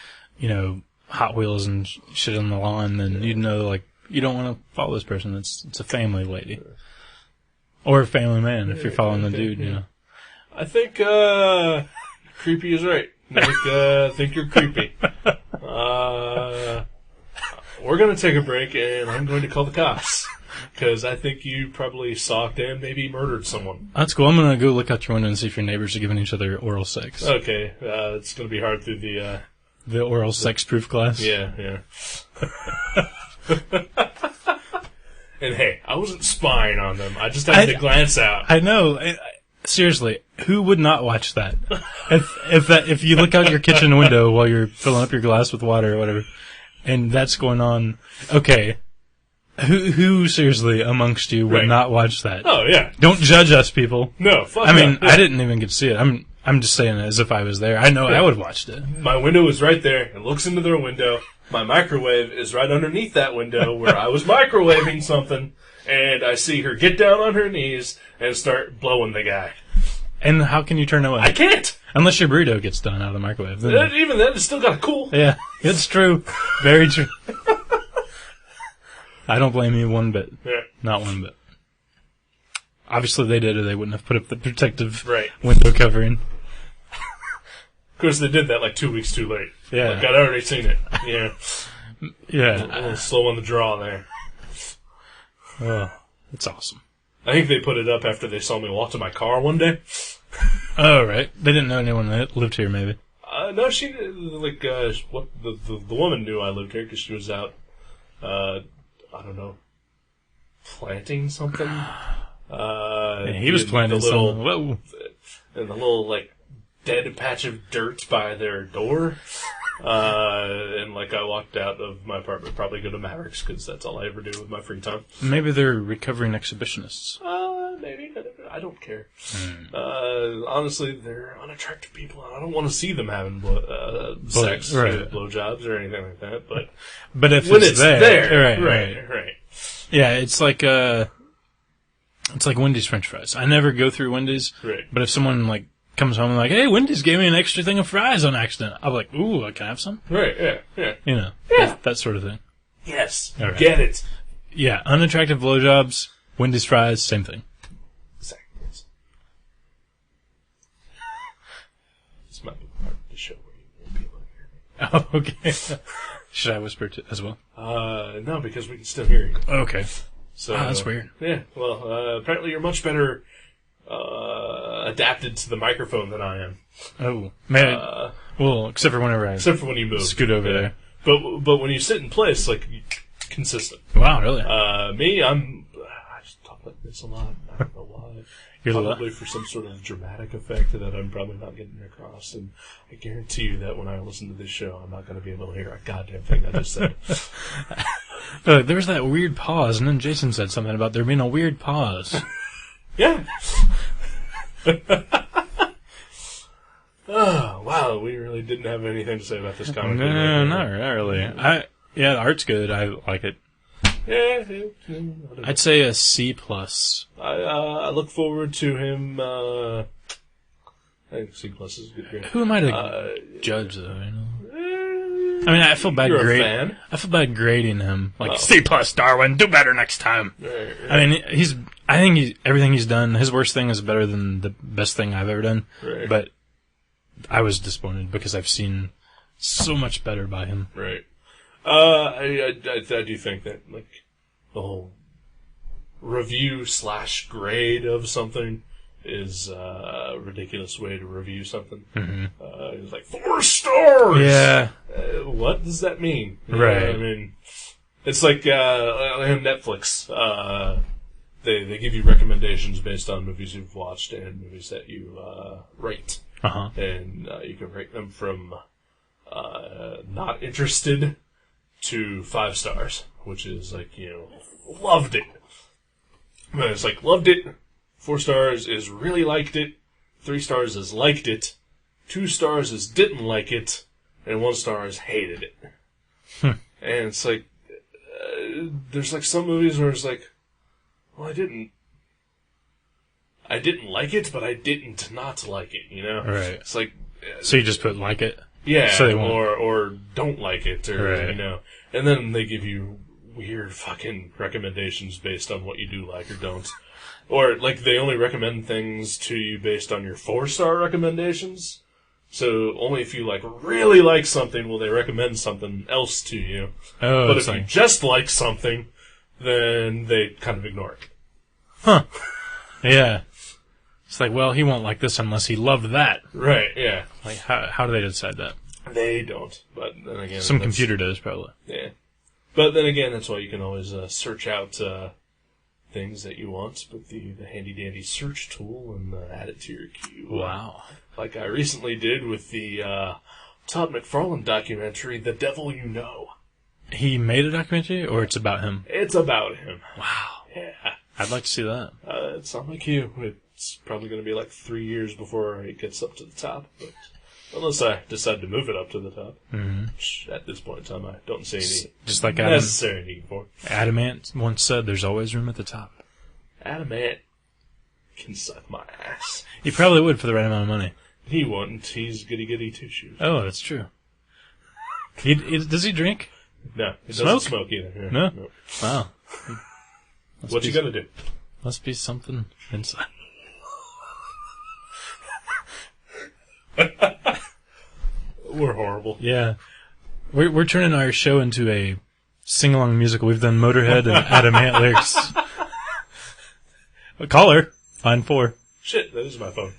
Hot Wheels and shit on the lawn, then you don't want to follow this person. It's a family lady or a family man if you're following the dude. I think creepy is right. I think you're creepy. We're going to take a break, and I'm going to call the cops. Because I think you probably stalked and maybe murdered someone. That's cool. I'm going to go look out your window and see if your neighbors are giving each other oral sex. Okay. It's going to be hard through the oral sex-proof class? Yeah. And hey, I wasn't spying on them. I just had to glance out. I know. Seriously, who would not watch that? If you look out your kitchen window while you're filling up your glass with water or whatever, and that's going on, okay, Who seriously amongst you would not watch that? Oh, yeah. Don't judge us, people. No, fuck I mean, no. I didn't even get to see it. I'm just saying it as if I was there. I know I would have watched it. My window is right there. It looks into their window. My microwave is right underneath that window where I was microwaving something, and I see her get down on her knees and start blowing the guy. And how can you turn away? I can't. Unless your burrito gets done out of the microwave. Even then, it's still got to cool. Yeah, it's true. Very true. I don't blame you one bit. Yeah. Not one bit. Obviously they did, or they wouldn't have put up the protective window covering. Of course, they did that like 2 weeks too late. Yeah. Like, I'd already seen it. Yeah. Yeah. A little slow on the draw there. Oh, that's awesome. I think they put it up after they saw me walk to my car one day. Oh, right. They didn't know anyone that lived here, maybe. No, she, like, what the woman knew I lived here because she was out, I don't know, planting something. Yeah, he was planting something. Whoa. And the little, like, dead patch of dirt by their door. And, like, I walked out of my apartment, probably go to Mavericks, because that's all I ever do with my free time. Maybe they're recovering exhibitionists. Maybe. I don't care. Honestly, they're unattractive people, and I don't want to see them having sex or blowjobs or anything like that, but if when it's there. Right. Yeah, it's like Wendy's French fries. I never go through Wendy's, but if someone, like, comes home and like, hey, Wendy's gave me an extra thing of fries on accident, I'm like, ooh, can I have some? Right, yeah. You know, that sort of thing. Yes, right. Get it. Yeah, unattractive blowjobs, Wendy's fries, same thing. Exactly. This might be part of the show where you won't be able to hear me. Oh, okay. Should I whisper as well? No, because we can still hear you. Okay. So, that's weird. Yeah, well, apparently you're much better adapted to the microphone than I am. Oh, man. Well, except for whenever I when you move. Scoot over there. But when you sit in place, like, consistent. Wow, really? Me, I just talk like this a lot. I don't know why. Probably for some sort of dramatic effect that I'm probably not getting across. And I guarantee you that when I listen to this show, I'm not going to be able to hear a goddamn thing I just said. There was that weird pause, and then Jason said something about there being a weird pause. Yeah. Oh, wow, we really didn't have anything to say about this comic. No, not really. The art's good. I like it. Yeah. I'd say a C+. I look forward to him. I think C+ is a good grade. Who am I to judge, though? You know? I mean, I feel bad grading. I feel bad grading him. Like, C+, Darwyn, do better next time. Right. I mean, I think everything he's done, his worst thing is better than the best thing I've ever done. Right. But I was disappointed because I've seen so much better by him. Right. I do think that, like, the whole review/grade of something is a ridiculous way to review something. Mm-hmm. It's like 4 stars. Yeah. What does that mean? Right. I mean, it's like on Netflix. They give you recommendations based on movies you've watched and movies that you rate. Uh-huh. And you can rate them from not interested to 5 stars, which is like, loved it. And it's like, loved it. 4 stars is really liked it. 3 stars is liked it. 2 stars is didn't like it. And 1 star is hated it. And it's like, there's like some movies where it's like, well, I didn't like it, but I didn't not like it, Right. It's like... So you just put like it? Yeah, so they won't. or don't like it, or, right. And then they give you weird fucking recommendations based on what you do like or don't. Or, like, they only recommend things to you based on your 4-star recommendations. So only if you, like, really like something will they recommend something else to you. Oh, but if you just like something, then they kind of ignore it. Huh. Yeah. It's like, well, he won't like this unless he loved that. Right, yeah. Like, how do they decide that? They don't, but then again... Some computer does, probably. Yeah. But then again, that's why you can always search out things that you want with the handy-dandy search tool and add it to your queue. Wow. Like I recently did with the Todd McFarlane documentary, The Devil You Know. He made a documentary, or it's about him? It's about him. Wow. Yeah. I'd like to see that. It's not like you. It's probably going to be like 3 years before it gets up to the top. But unless I decide to move it up to the top. Mm-hmm. Which, at this point in time, I don't see any Just like necessary need for. Adamant once said, there's always room at the top. Adamant can suck my ass. He probably would for the right amount of money. He wouldn't. He's goody-goody two-shoes. Oh, that's true. Does he drink? No, he doesn't smoke either. Yeah, No? Wow. What you gonna do? Must be something inside. We're horrible. Yeah. We're turning our show into a sing-along musical. We've done Motorhead and Adamant lyrics. A caller. Line 4. Shit, that is my phone.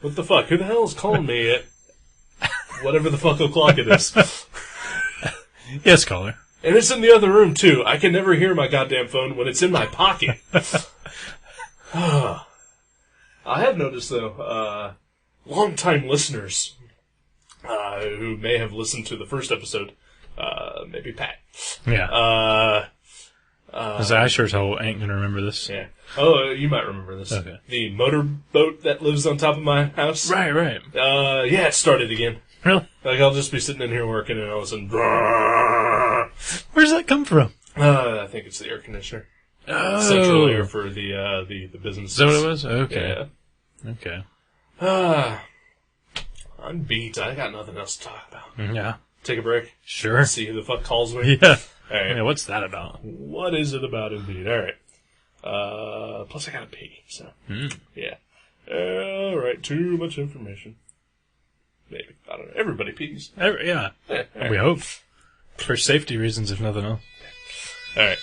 What the fuck? Who the hell is calling me at whatever the fuck o'clock it is? Yes, caller. And it's in the other room, too. I can never hear my goddamn phone when it's in my pocket. I have noticed, though, long-time listeners who may have listened to the first episode, maybe Pat. Yeah. I sure as hell ain't gonna remember this. Yeah. Oh, you might remember this. Okay. The motorboat that lives on top of my house. Right. Yeah, it started again. Really? Like, I'll just be sitting in here working and all of a sudden... Where's that come from? I think it's the air conditioner. Oh. Central air for the business. Is that what it was? Okay. Yeah. Okay. I'm beat. I got nothing else to talk about. Yeah. Take a break. Sure. See who the fuck calls me. Yeah. All right. Yeah, what's that about? What is it about, indeed? All right. Plus, I gotta pee. So, yeah. All right. Too much information. Maybe. I don't know. Everybody pees. Yeah. Right. We hope. For safety reasons, if nothing else. All right.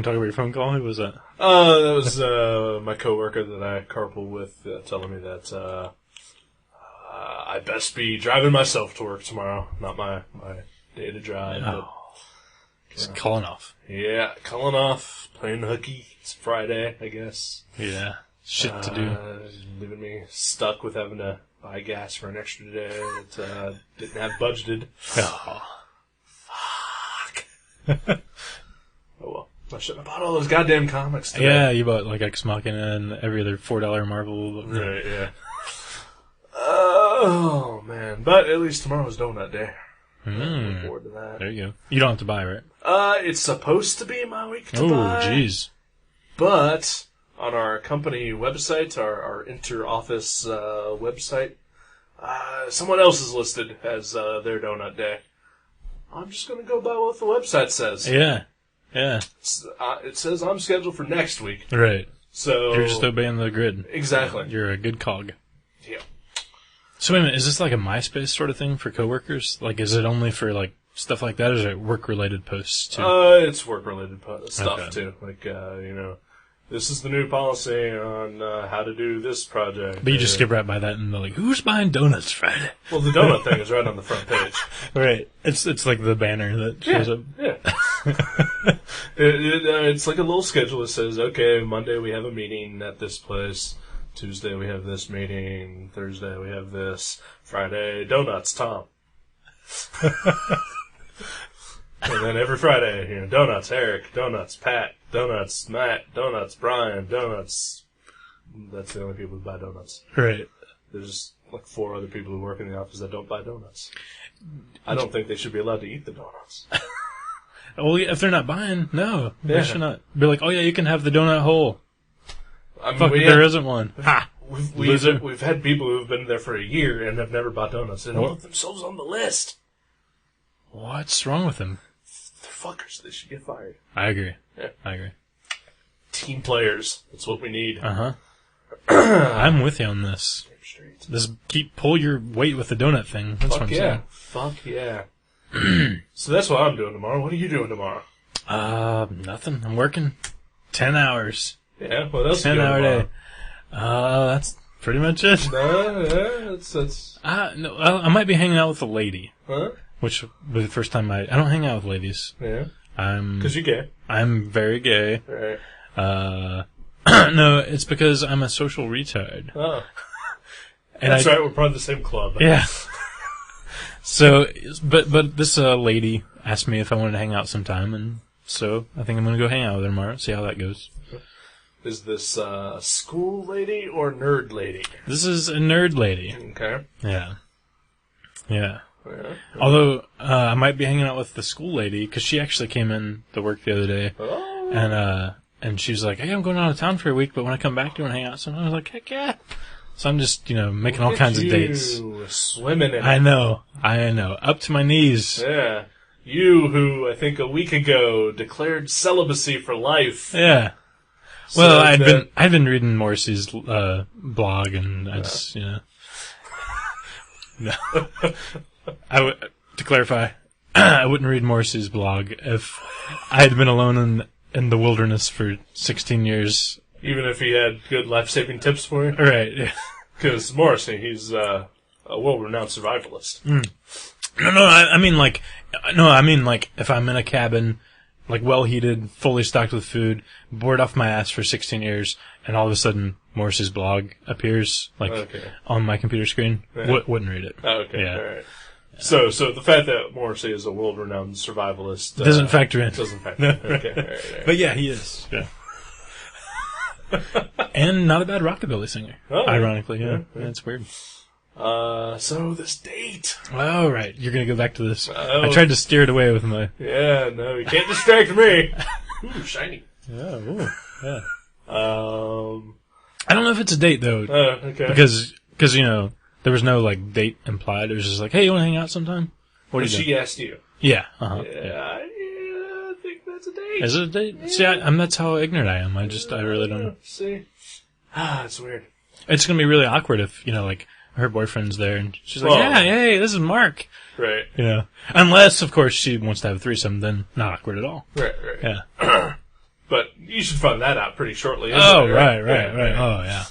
want to talk about your phone call? Who was that? That was my coworker that I carpool with, telling me that I best be driving myself to work tomorrow, not my day to drive. Oh. Just calling off. Yeah, calling off, playing hooky. It's Friday, I guess. Yeah, shit to do. Leaving me stuck with having to buy gas for an extra day that didn't have budgeted. Oh. Fuck. Oh well, I shouldn't have bought all those goddamn comics today. Yeah, you bought like Ex Machina and every other $4 Marvel. Right, yeah. Oh, man. But at least tomorrow's donut day. Looking forward to that. There you go. You don't have to buy, right? It's supposed to be my week to buy. Oh, jeez. But on our company website, our inter-office website, someone else is listed as their donut day. I'm just going to go by what the website says. Yeah. Yeah. It says I'm scheduled for next week. Right. So You're just obeying the grid. Exactly. You're a good cog. Yeah. So wait a minute, is this like a MySpace sort of thing for coworkers? Like, is it only for like stuff like that, or is it work-related posts too? It's work-related stuff Okay. too. Like, this is the new policy on how to do this project. But you just skip right by that and they're like, who's buying donuts Friday? Well, the donut thing is right on the front page. Right. It's like the banner that shows up. Yeah. It's like a little schedule that says, okay, Monday we have a meeting at this place. Tuesday we have this meeting. Thursday we have this. Friday, donuts, Tom. And then every Friday, donuts, Eric, donuts, Pat, donuts, Matt, donuts, Brian, donuts. That's the only people who buy donuts. Right. There's like 4 other people who work in the office that don't buy donuts. I don't think they should be allowed to eat the donuts. Well, if they're not buying, no. Yeah. They should not. Be like, oh yeah, you can have the donut hole. I mean, Fuck, there isn't one. Ha! We've had people who've been there for a year and have never bought donuts. They don't put themselves on the list. What's wrong with them? They're fuckers. They should get fired. I agree. Yeah. I agree. Team players. That's what we need. Uh-huh. I'm with you on this. Damn straight. Just pull your weight with the donut thing. That's what I'm saying. Fuck yeah. So that's what I'm doing tomorrow. What are you doing tomorrow? Nothing. I'm working 10 hours. Yeah, what else 10 are you doing hour tomorrow? day. That's pretty much it. No, yeah, that's... No, I might be hanging out with a lady. Huh? Which was the first time I don't hang out with ladies. Yeah. Because you're gay. I'm very gay. Right. No, it's because I'm a social retard. Oh. And That's right, we're part of the same club. Yeah. So, but this lady asked me if I wanted to hang out sometime, and so I think I'm going to go hang out with her tomorrow, see how that goes. Is this school lady or nerd lady? This is a nerd lady. Okay. Yeah. Yeah. Yeah. Although, I might be hanging out with the school lady, because she actually came in to work the other day, Oh. and she was like, hey, I'm going out of town for a week, but when I come back, do you want to hang out? So I was like, heck yeah. So I'm just, making all kinds of dates. Swimming in it. I know. Up to my knees. Yeah. You who, I think a week ago, declared celibacy for life. Yeah. So Well, I'd been reading Morrissey's blog, and no. To clarify, I wouldn't read Morrissey's blog if I had been alone in the wilderness for 16 years. Even if he had good life-saving tips for you? Right. Yeah. Because Morrissey, he's a world-renowned survivalist. No, I mean like if I'm in a cabin, like well-heated, fully stocked with food, bored off my ass for 16 years, and all of a sudden Morrissey's blog appears, on my computer screen, wouldn't read it. Oh, okay, Yeah. all right. So the fact that Morrissey is a world-renowned survivalist... Doesn't factor in. Doesn't factor in. Okay, all right. But yeah, he is. Yeah. And not a bad rockabilly singer. Oh, ironically, yeah. Yeah. It's weird. So this date. Oh, right. You're going to go back to this. Oh. I tried to steer it away with my... Yeah, no, you can't distract me. Ooh, shiny. Yeah, ooh, yeah. I I don't know if it's a date, though. Okay. Because there was no, date implied. It was just like, hey, you want to hang out sometime? What are you doing? She asked you. Yeah, uh-huh. Yeah, I think that's a date. Is it a date? Yeah. See, that's how ignorant I am. I really don't know. See? It's weird. It's going to be really awkward if, her boyfriend's there and she's like, Well, yeah, hey, this is Mark. Right. Unless, of course, she wants to have a threesome, then not awkward at all. Right. Yeah. But you should find that out pretty shortly. Oh, right. right. Oh, yeah.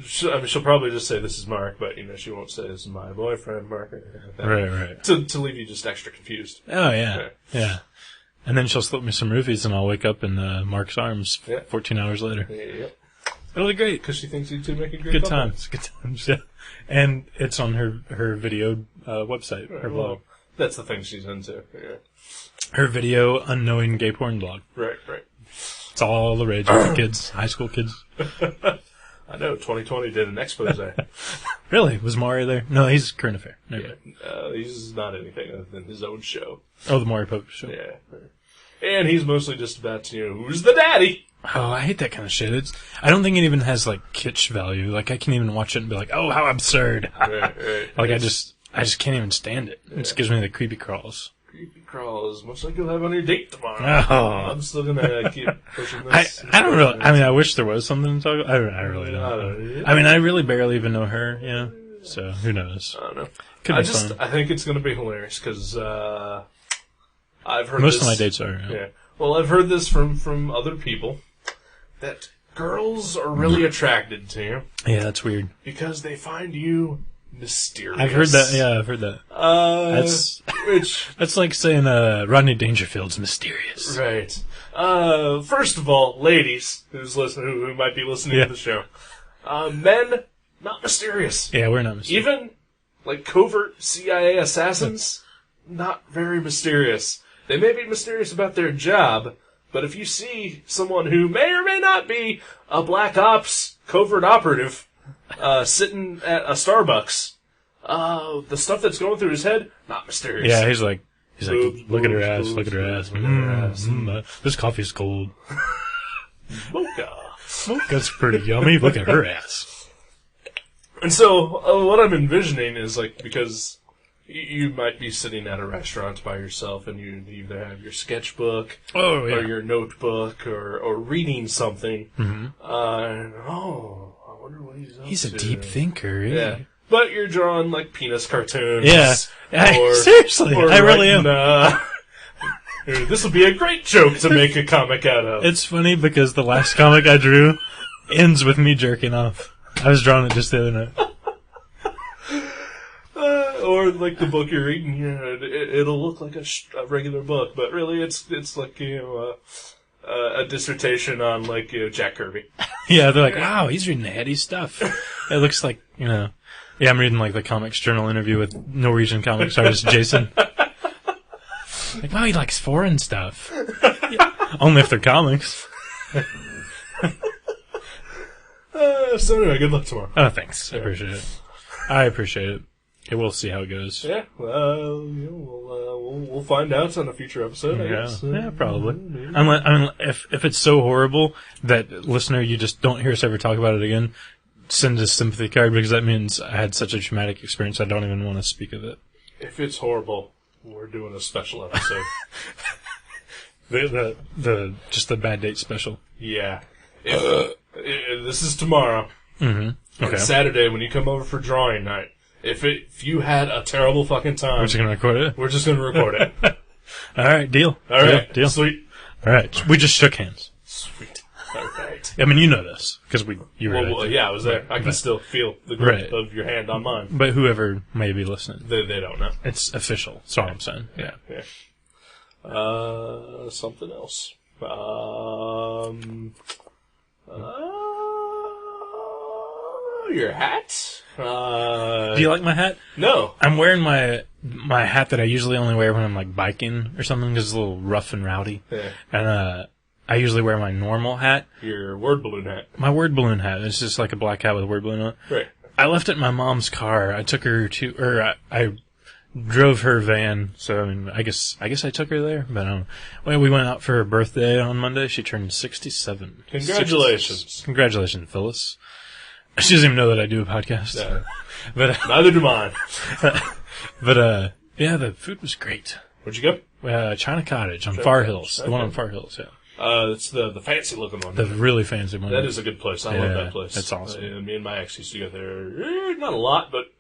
She'll probably just say this is Mark, but she won't say this is my boyfriend, Mark. Right. To leave you just extra confused. Oh, yeah. And then she'll slip me some roofies, and I'll wake up in Mark's arms 14 hours later. Yep. It'll be great. Because she thinks you two make a great Good couple. times. Good times, yeah. And it's on her video website, her blog. That's the thing she's into. Yeah. Her video unknowing gay porn blog. Right. It's all the rage with the kids, high school kids. I know, 2020 did an expose. Really? Was Maury there? No, he's current affair. He's not anything other than his own show. Oh, the Maury Pope show. Yeah. And he's mostly just about, who's the daddy? Oh, I hate that kind of shit. I don't think it even has, kitsch value. I can't even watch it and be like, oh, how absurd. Right. I just can't even stand it. It just gives me the creepy crawls. Creepy crawls, much like you'll have on your date tomorrow. Oh. I'm still gonna keep pushing this. I don't really, I wish there was something to talk about. I really don't. I really barely even know her, so who knows? I don't know. Could be fun. I think it's gonna be hilarious, because, I've heard most of my dates are. Yeah. Well, I've heard this from other people, that girls are really attracted to you. Yeah, that's weird. Because they find you mysterious. I've heard that. Yeah, I've heard that. That's like saying Rodney Dangerfield's mysterious. Right. First of all, ladies who might be listening to the show, men not mysterious. Yeah, we're not mysterious. Even covert CIA assassins, not very mysterious. They may be mysterious about their job, but if you see someone who may or may not be a Black Ops covert operative sitting at a Starbucks, the stuff that's going through his head, not mysterious. Yeah, he's like, look at her ass, look at her ass. This coffee's cold. Mocha's pretty yummy. Look at her ass. And so, what I'm envisioning is because you might be sitting at a restaurant by yourself, and you either have your sketchbook, or your notebook, or reading something. Mm-hmm. I wonder what he's up to. He's a deep thinker. Yeah. But you're drawing penis cartoons. Yeah. Seriously, I really am. This would be a great joke to make a comic out of. It's funny because the last comic I drew ends with me jerking off. I was drawing it just the other night. Or the book you're reading, it'll look like a regular book, but really it's like a dissertation on Jack Kirby. Yeah, they're like, wow, he's reading heady stuff. It looks like I'm reading the Comics Journal interview with Norwegian comics artist Jason. Wow, he likes foreign stuff. Only if they're comics. So anyway, good luck tomorrow. Oh, thanks. I appreciate it. We'll see how it goes. Yeah, we'll find out on a future episode. I guess. Yeah, probably. If it's so horrible that listener, you just don't hear us ever talk about it again, send a sympathy card, because that means I had such a traumatic experience. I don't even want to speak of it. If it's horrible, we're doing a special episode. Just the bad date special. Yeah. This is tomorrow. Mm-hmm. Okay. On Saturday when you come over for drawing night. If you had a terrible fucking time... We're just going to record it? We're just going to record it. All right, deal. All right. Deal. Sweet. All right. We just shook hands. Sweet. All right. I mean, you know this, because you were there. Yeah, I was there. I can still feel the grip of your hand on mine. But whoever may be listening... They don't know. It's official. That's all I'm saying. Yeah. Something else. Your hat? Do you like my hat? No. I'm wearing my hat that I usually only wear when I'm biking or something, because it's a little rough and rowdy. Yeah. And I usually wear my normal hat. Your word balloon hat. My word balloon hat. It's just like a black hat with a word balloon on it. Right. I left it in my mom's car. I took her I drove her van, so I guess I took her there. But we went out for her birthday on Monday. She turned 67. Congratulations. Congratulations, Phyllis. She doesn't even know that I do a podcast. Yeah. But neither do mine. But the food was great. Where'd you go? China Cottage on Far Hills. The one on Far Hills, yeah. It's the fancy looking one. The really fancy one. That is a good place. I love that place. That's awesome. Me and my ex used to go there. Not a lot, but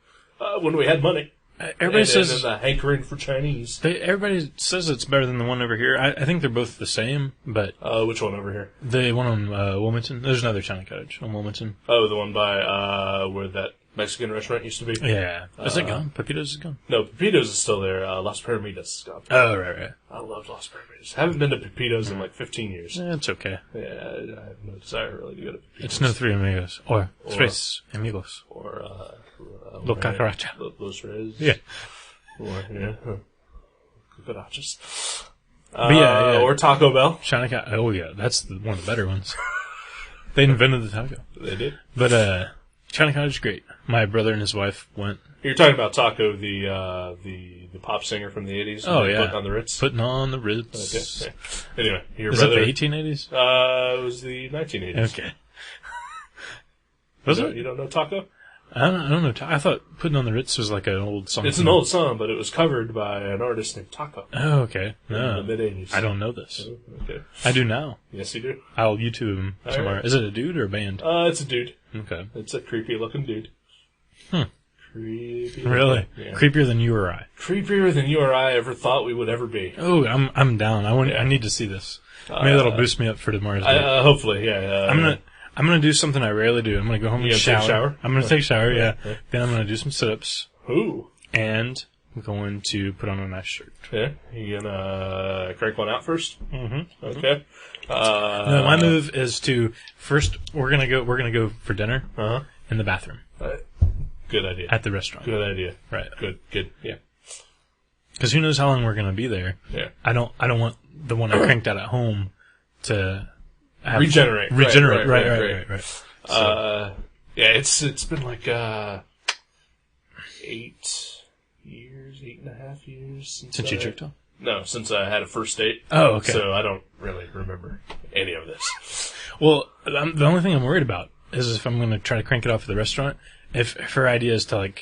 when we had money. Everybody says and the hankering for Chinese. Everybody says it's better than the one over here. I think they're both the same, but which one over here? The one on Wilmington. There's another China Cottage on Wilmington. Oh, the one by where that Mexican restaurant used to be. Yeah, is it gone? Pepitos is gone. No, Pepitos is still there. Las Pyramidas is gone. Oh, right. I love Las Pyramidas. Haven't been to Pepitos in like 15 years. It's okay. Yeah, I have no desire really to go to Pepitos. It's no Three Amigos or Tres Amigos or Lo Cucaracha. Los Reyes. Yeah. Or cucarachas. Yeah. Or Taco Bell. China Cottage. Oh yeah, that's one of the better ones. They invented the taco. They did. But China Cottage is great. My brother and his wife went. You're talking about Taco, the pop singer from the 80s. Oh yeah, Putting on the Ritz. Putting on the Ritz. Okay. Anyway, your Is brother. it the 1880s? It was the 1980s. Okay. Was it? You don't know Taco? I don't know. I thought Putting on the Ritz was like an old song. It's an old song, but it was covered by an artist named Taco. Oh, okay. No. In the mid-80s. I don't know this. Oh, okay. I do now. Yes, you do. I'll YouTube him somewhere. Right. Is it a dude or a band? It's a dude. Okay. It's a creepy-looking dude. Creepy. Really? Yeah. Creepier than you or I. Creepier than you or I ever thought we would ever be. Oh, I'm down. I need to see this. Maybe that'll boost me up for tomorrow's date. Hopefully, yeah. I'm gonna do something I rarely do. I'm gonna go home and shower. Take a shower. I'm gonna take a shower. Yeah. Yeah. Then I'm gonna do some sit-ups. Ooh. And I'm going to put on a nice shirt. Yeah. You gonna crank one out first? Mm-hmm. Okay. No, my move is to first we're gonna go for dinner in the bathroom. Good idea. At the restaurant. Good idea. Right. Good. Yeah. Because who knows how long we're gonna be there? Yeah. I don't want the one I cranked out at home to regenerate. Right. So. Yeah, it's been like 8 and a half years since you jerked off. No, since I had a first date. Oh, okay. So I don't really remember any of this. Well, the only thing I'm worried about is if I'm going to try to crank it off at the restaurant, if her idea is to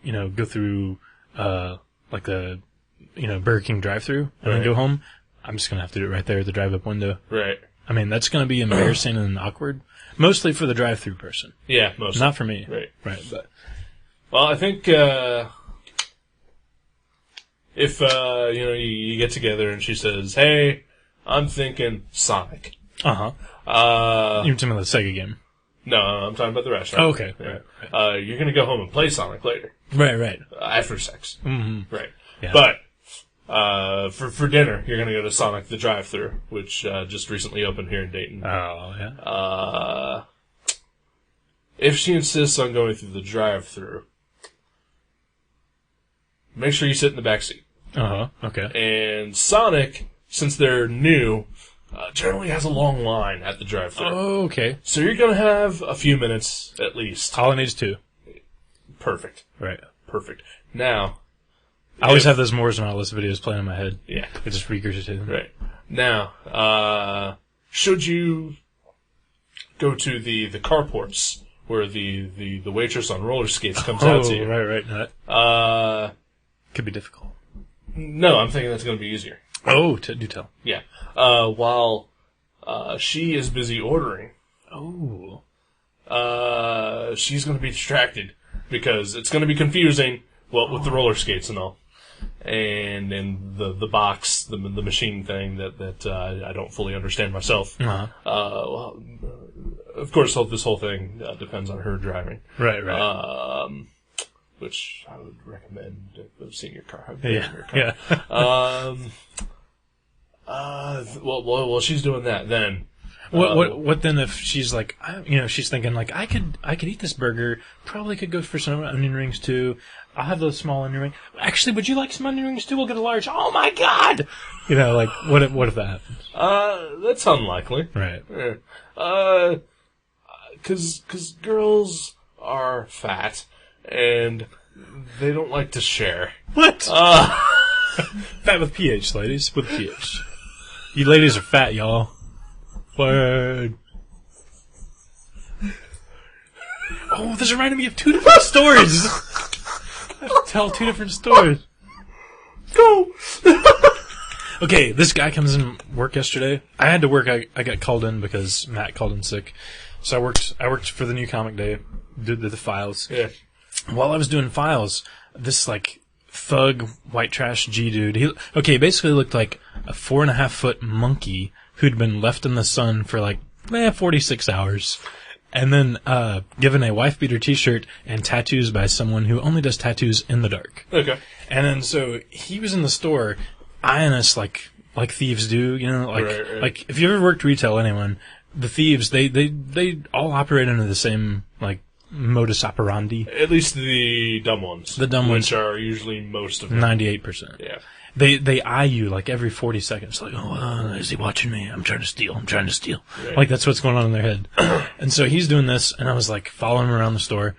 go through like the Burger King drive-through and then go home, I'm just going to have to do it right there at the drive-up window. Right. I mean, that's going to be embarrassing and awkward, mostly for the drive-through person. Yeah, mostly. Not for me. Right. But well, I think if you get together and she says, "Hey, I'm thinking Sonic." You're talking about the Sega game. No, I'm talking about the restaurant. Oh, okay. Yeah. Right. You're going to go home and play Sonic later. Right. After sex. Mm-hmm. Right. Yeah. But for dinner, you're going to go to Sonic the Drive-Thru, which just recently opened here in Dayton. Oh, yeah. If she insists on going through the drive-thru, make sure you sit in the back seat. Okay. And Sonic, since they're new, generally has a long line at the drive-thru. Oh, okay. So you're going to have a few minutes at least. All I need is 2. Perfect. Right. Perfect. Now, I always have those Moore's and Alice videos playing in my head. Yeah. It just regurgitates them. Right. Now, should you go to the carports where the waitress on roller skates comes out to you? Right. No, could be difficult. No, I'm thinking that's going to be easier. Oh, do tell. Yeah. While she is busy ordering, she's going to be distracted because it's going to be confusing. Well, with the roller skates and all, and the box, the machine thing that I don't fully understand myself. Well, of course, this whole thing depends on her driving. Right. Which I would recommend seeing your car. Yeah. Well, she's doing that then. What then if she's like, she's thinking like, I could eat this burger, probably could go for some onion rings too. I'll have those small onion rings. Actually, would you like some onion rings too? We'll get a large. Oh my God! What if that happens? That's unlikely. Right. Cause girls are fat and they don't like to share. What? Fat with PH, ladies. With PH. You ladies are fat, y'all. Word. Oh, this reminded me of 2 different stories. I have to tell 2 different stories. Go! Okay, this guy comes in work yesterday. I had to work. I got called in because Matt called in sick. So I worked for the new comic day, did the files. Yeah. While I was doing files, this thug white trash G dude. He basically looked like a 4.5-foot monkey who'd been left in the sun for like 46 hours. And then given a wife beater T-shirt and tattoos by someone who only does tattoos in the dark. Okay. And then so he was in the store eyeing us like thieves do, you know, Right. like if you ever worked retail, anyone, the thieves they all operate under the same like modus operandi. At least the dumb ones. The dumb ones, which are usually most of them. 98%. Yeah. They eye you like every 40 seconds, like, is he watching me? I'm trying to steal. Right. Like, that's what's going on in their head. And so he's doing this, and I was like following him around the store.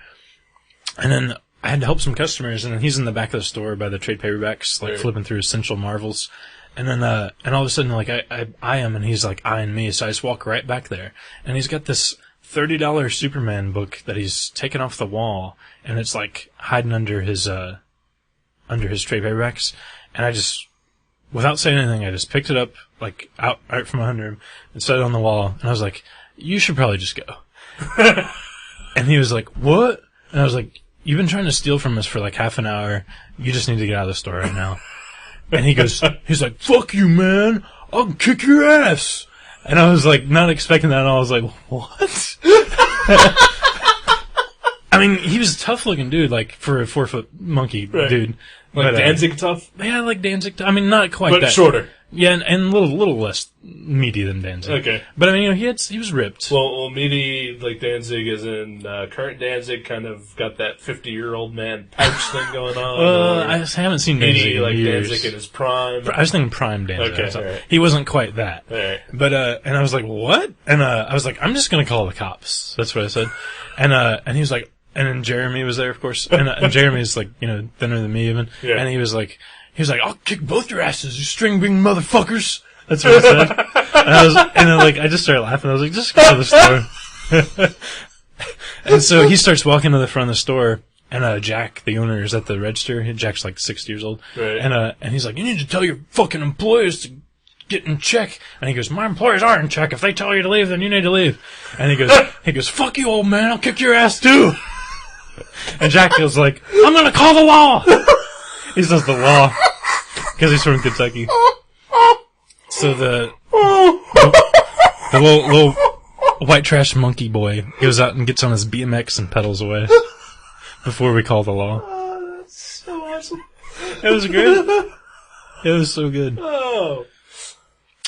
And then I had to help some customers, and then he's in the back of the store by the trade paperbacks, like flipping through Essential Marvels. And then, and all of a sudden, like, I eye him, and he's like eyeing me, so I just walk right back there. And he's got this $30 Superman book that he's taken off the wall, and it's like hiding under his trade paperbacks. And I just, without saying anything, I just picked it up, like, out from under him, and set it on the wall, and I was like, you should probably just go. And he was like, what? And I was like, you've been trying to steal from us for like half an hour, you just need to get out of the store right now. And he's like, fuck you, man, I'll kick your ass. And I was like, not expecting that, and I was like, what? I mean, he was a tough looking dude, like, for a 4-foot monkey dude. Like Danzig tough? Yeah, like Danzig. I mean, not quite but that. But shorter. Yeah, and a little less meaty than Danzig. Okay. But I mean, you know, he was ripped. Well, meaty like Danzig is in current Danzig kind of got that 50-year-old man pouch thing going on. I haven't seen Danzig meaty in like years. Danzig in his prime. I was thinking prime Danzig. Okay, right. He wasn't quite that. Right. But and I was like, what? And I was like, I'm just gonna call the cops. That's what I said. And he was like. And then Jeremy was there, of course. And Jeremy's like, you know, thinner than me even. Yeah. And he was like, I'll kick both your asses, you string bean motherfuckers. That's what I said. And then like, I just started laughing. I was like, just go to the store. And so he starts walking to the front of the store, and Jack, the owner, is at the register. Jack's like 60 years old. Right. And he's like, you need to tell your fucking employees to get in check. And he goes, my employees are in check. If they tell you to leave, then you need to leave. And he goes, fuck you, old man, I'll kick your ass too. And Jack goes like, I'm gonna call the law! He says the law. Because he's from Kentucky. So the little white trash monkey boy goes out and gets on his BMX and pedals away. Before we call the law. Oh, that's so awesome. It was good. It was so good. Oh.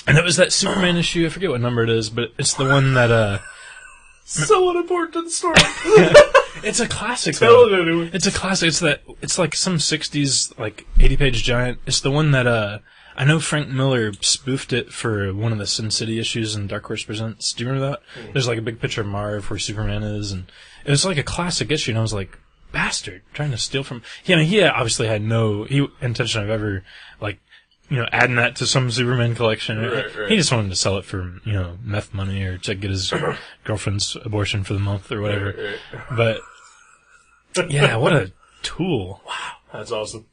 And it was that Superman issue, I forget what number it is, but it's the one that, so unimportant story. It's a classic, Tell though. it anyway. It's a classic. It's like some 60s, like, 80-page giant. It's the one that, I know Frank Miller spoofed it for one of the Sin City issues in Dark Horse Presents. Do you remember that? There's like a big picture of Marv where Superman is, and it was like a classic issue, and I was like, bastard, trying to steal from... I mean, he obviously had no intention of ever, like, you know, adding that to some Superman collection. Right. He just wanted to sell it for, you know, meth money or to get his girlfriend's abortion for the month or whatever. Right. But, yeah, what a tool. Wow. That's awesome.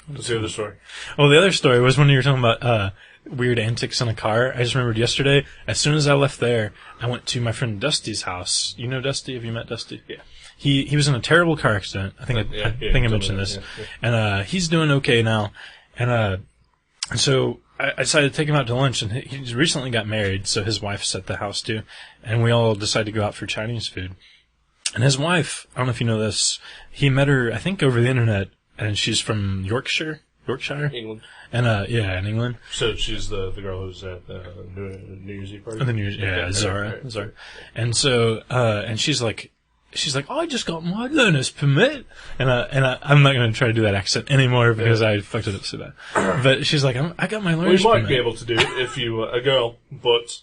What's the other story? Well, the other story was when you were talking about weird antics in a car. I just remembered yesterday, as soon as I left there, I went to my friend Dusty's house. You know Dusty? Have you met Dusty? Yeah. He was in a terrible car accident. I think I mentioned this. Yeah. And he's doing okay now. And so I decided to take him out to lunch, and he recently got married, so his wife's at the house too. And we all decided to go out for Chinese food. And his wife, I don't know if you know this, he met her, I think, over the internet, and she's from Yorkshire, England. And in England. So she's the girl who's at the New Year's Eve party. The New Year's, Zara. And so and she's like, oh, I just got my learner's permit, and I'm not going to try to do that accent anymore because I fucked it up so bad. But she's like, I got my learner's permit. We might be able to do it if you a girl, but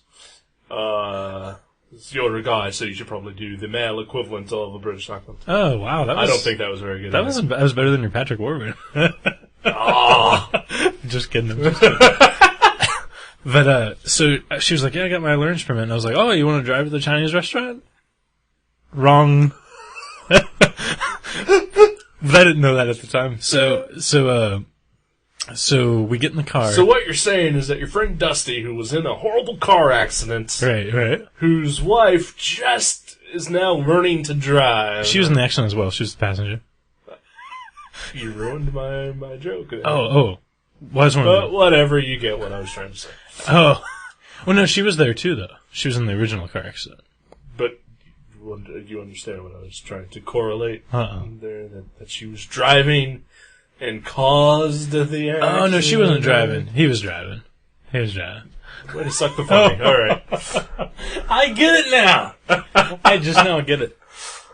you're a guy, so you should probably do the male equivalent of a British accent. Oh wow, I don't think that was very good. That was better than your Patrick Warburton. Oh. Just kidding. But so she was like, yeah, I got my learner's permit, and I was like, oh, you want to drive to the Chinese restaurant? Wrong. But I didn't know that at the time. So we get in the car. So what you're saying is that your friend Dusty, who was in a horrible car accident, right, whose wife just is now learning to drive. She was in the accident as well. She was the passenger. You ruined my joke. Oh. Was one But whatever, you get what I was trying to say. Oh. Well, no, she was there too, though. She was in the original car accident. But you understand what I was trying to correlate there, that she was driving and caused the accident? Oh, no, she wasn't driving. He was driving. Way to suck the funny. All right. I get it now. I just now get it.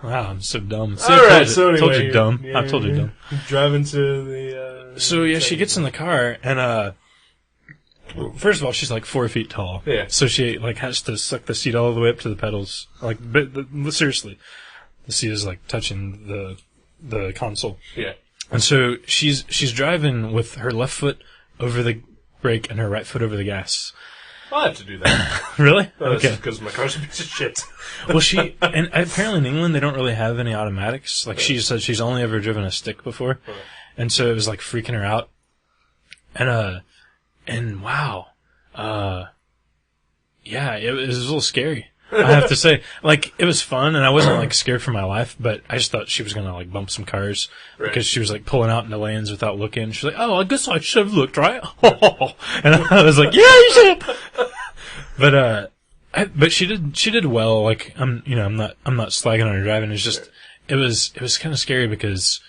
Wow, I'm so dumb. See, All right, so anyway. I told you dumb. I told you dumb. Driving to the... So, yeah, she gets in the car, and, first of all, she's like 4 feet tall. Yeah. So she, like, has to suck the seat all the way up to the pedals. Like, seriously. The seat is, like, touching the console. Yeah. And so she's driving with her left foot over the brake and her right foot over the gas. I'll have to do that. Really? Okay. Because my car's a piece of shit. Well, and apparently in England they don't really have any automatics. Like, she said she's only ever driven a stick before. And so it was, like, freaking her out. And wow. Yeah, it was a little scary. I have to say, like, it was fun, and I wasn't, like, scared for my life, but I just thought she was gonna, like, bump some cars, because she was, like, pulling out into lanes without looking. She's like, oh, I guess I should have looked, right? And I was like, yeah, you should have! But she did well, like, I'm not slagging on her driving, it's just, it was kind of scary because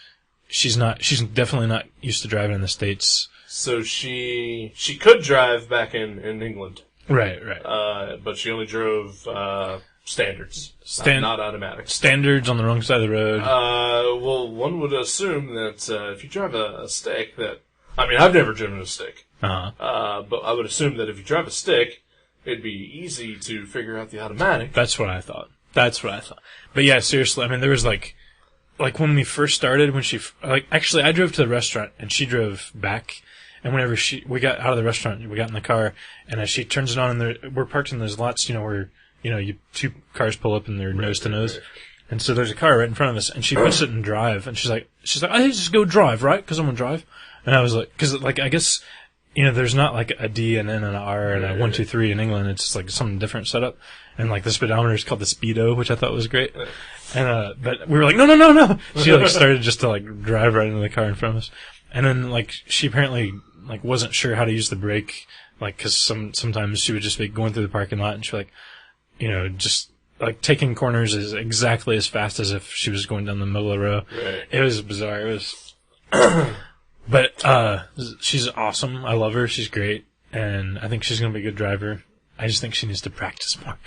she's definitely not used to driving in the States. So she could drive back in England. Right. But she only drove standards, not automatics. Standards on the wrong side of the road. Well, one would assume that if you drive a stick, I've never driven a stick. But I would assume that if you drive a stick, it'd be easy to figure out the automatic. That's what I thought. But yeah, seriously, I mean, there was like when we first started, actually, I drove to the restaurant and she drove back. And whenever we got out of the restaurant, we got in the car, and as she turns it on, and we're parked in those lots, where, two cars pull up and they're nose to nose. And so there's a car right in front of us, and she puts it in drive, and she's like, I just go drive, right? Because I'm gonna drive. And I was like, I guess, there's not like a D and N and an R and a 1, 2, 3 in England. It's like some different setup. And like the speedometer is called the Speedo, which I thought was great. And, but we were like, no. She like started just to like drive right into the car in front of us. And then like she apparently like wasn't sure how to use the brake, like, cause sometimes she would just be going through the parking lot and she's like, just like taking corners is exactly as fast as if she was going down the middle of the road. Right. It was bizarre. It was, but, she's awesome. I love her. She's great. And I think she's going to be a good driver. I just think she needs to practice more.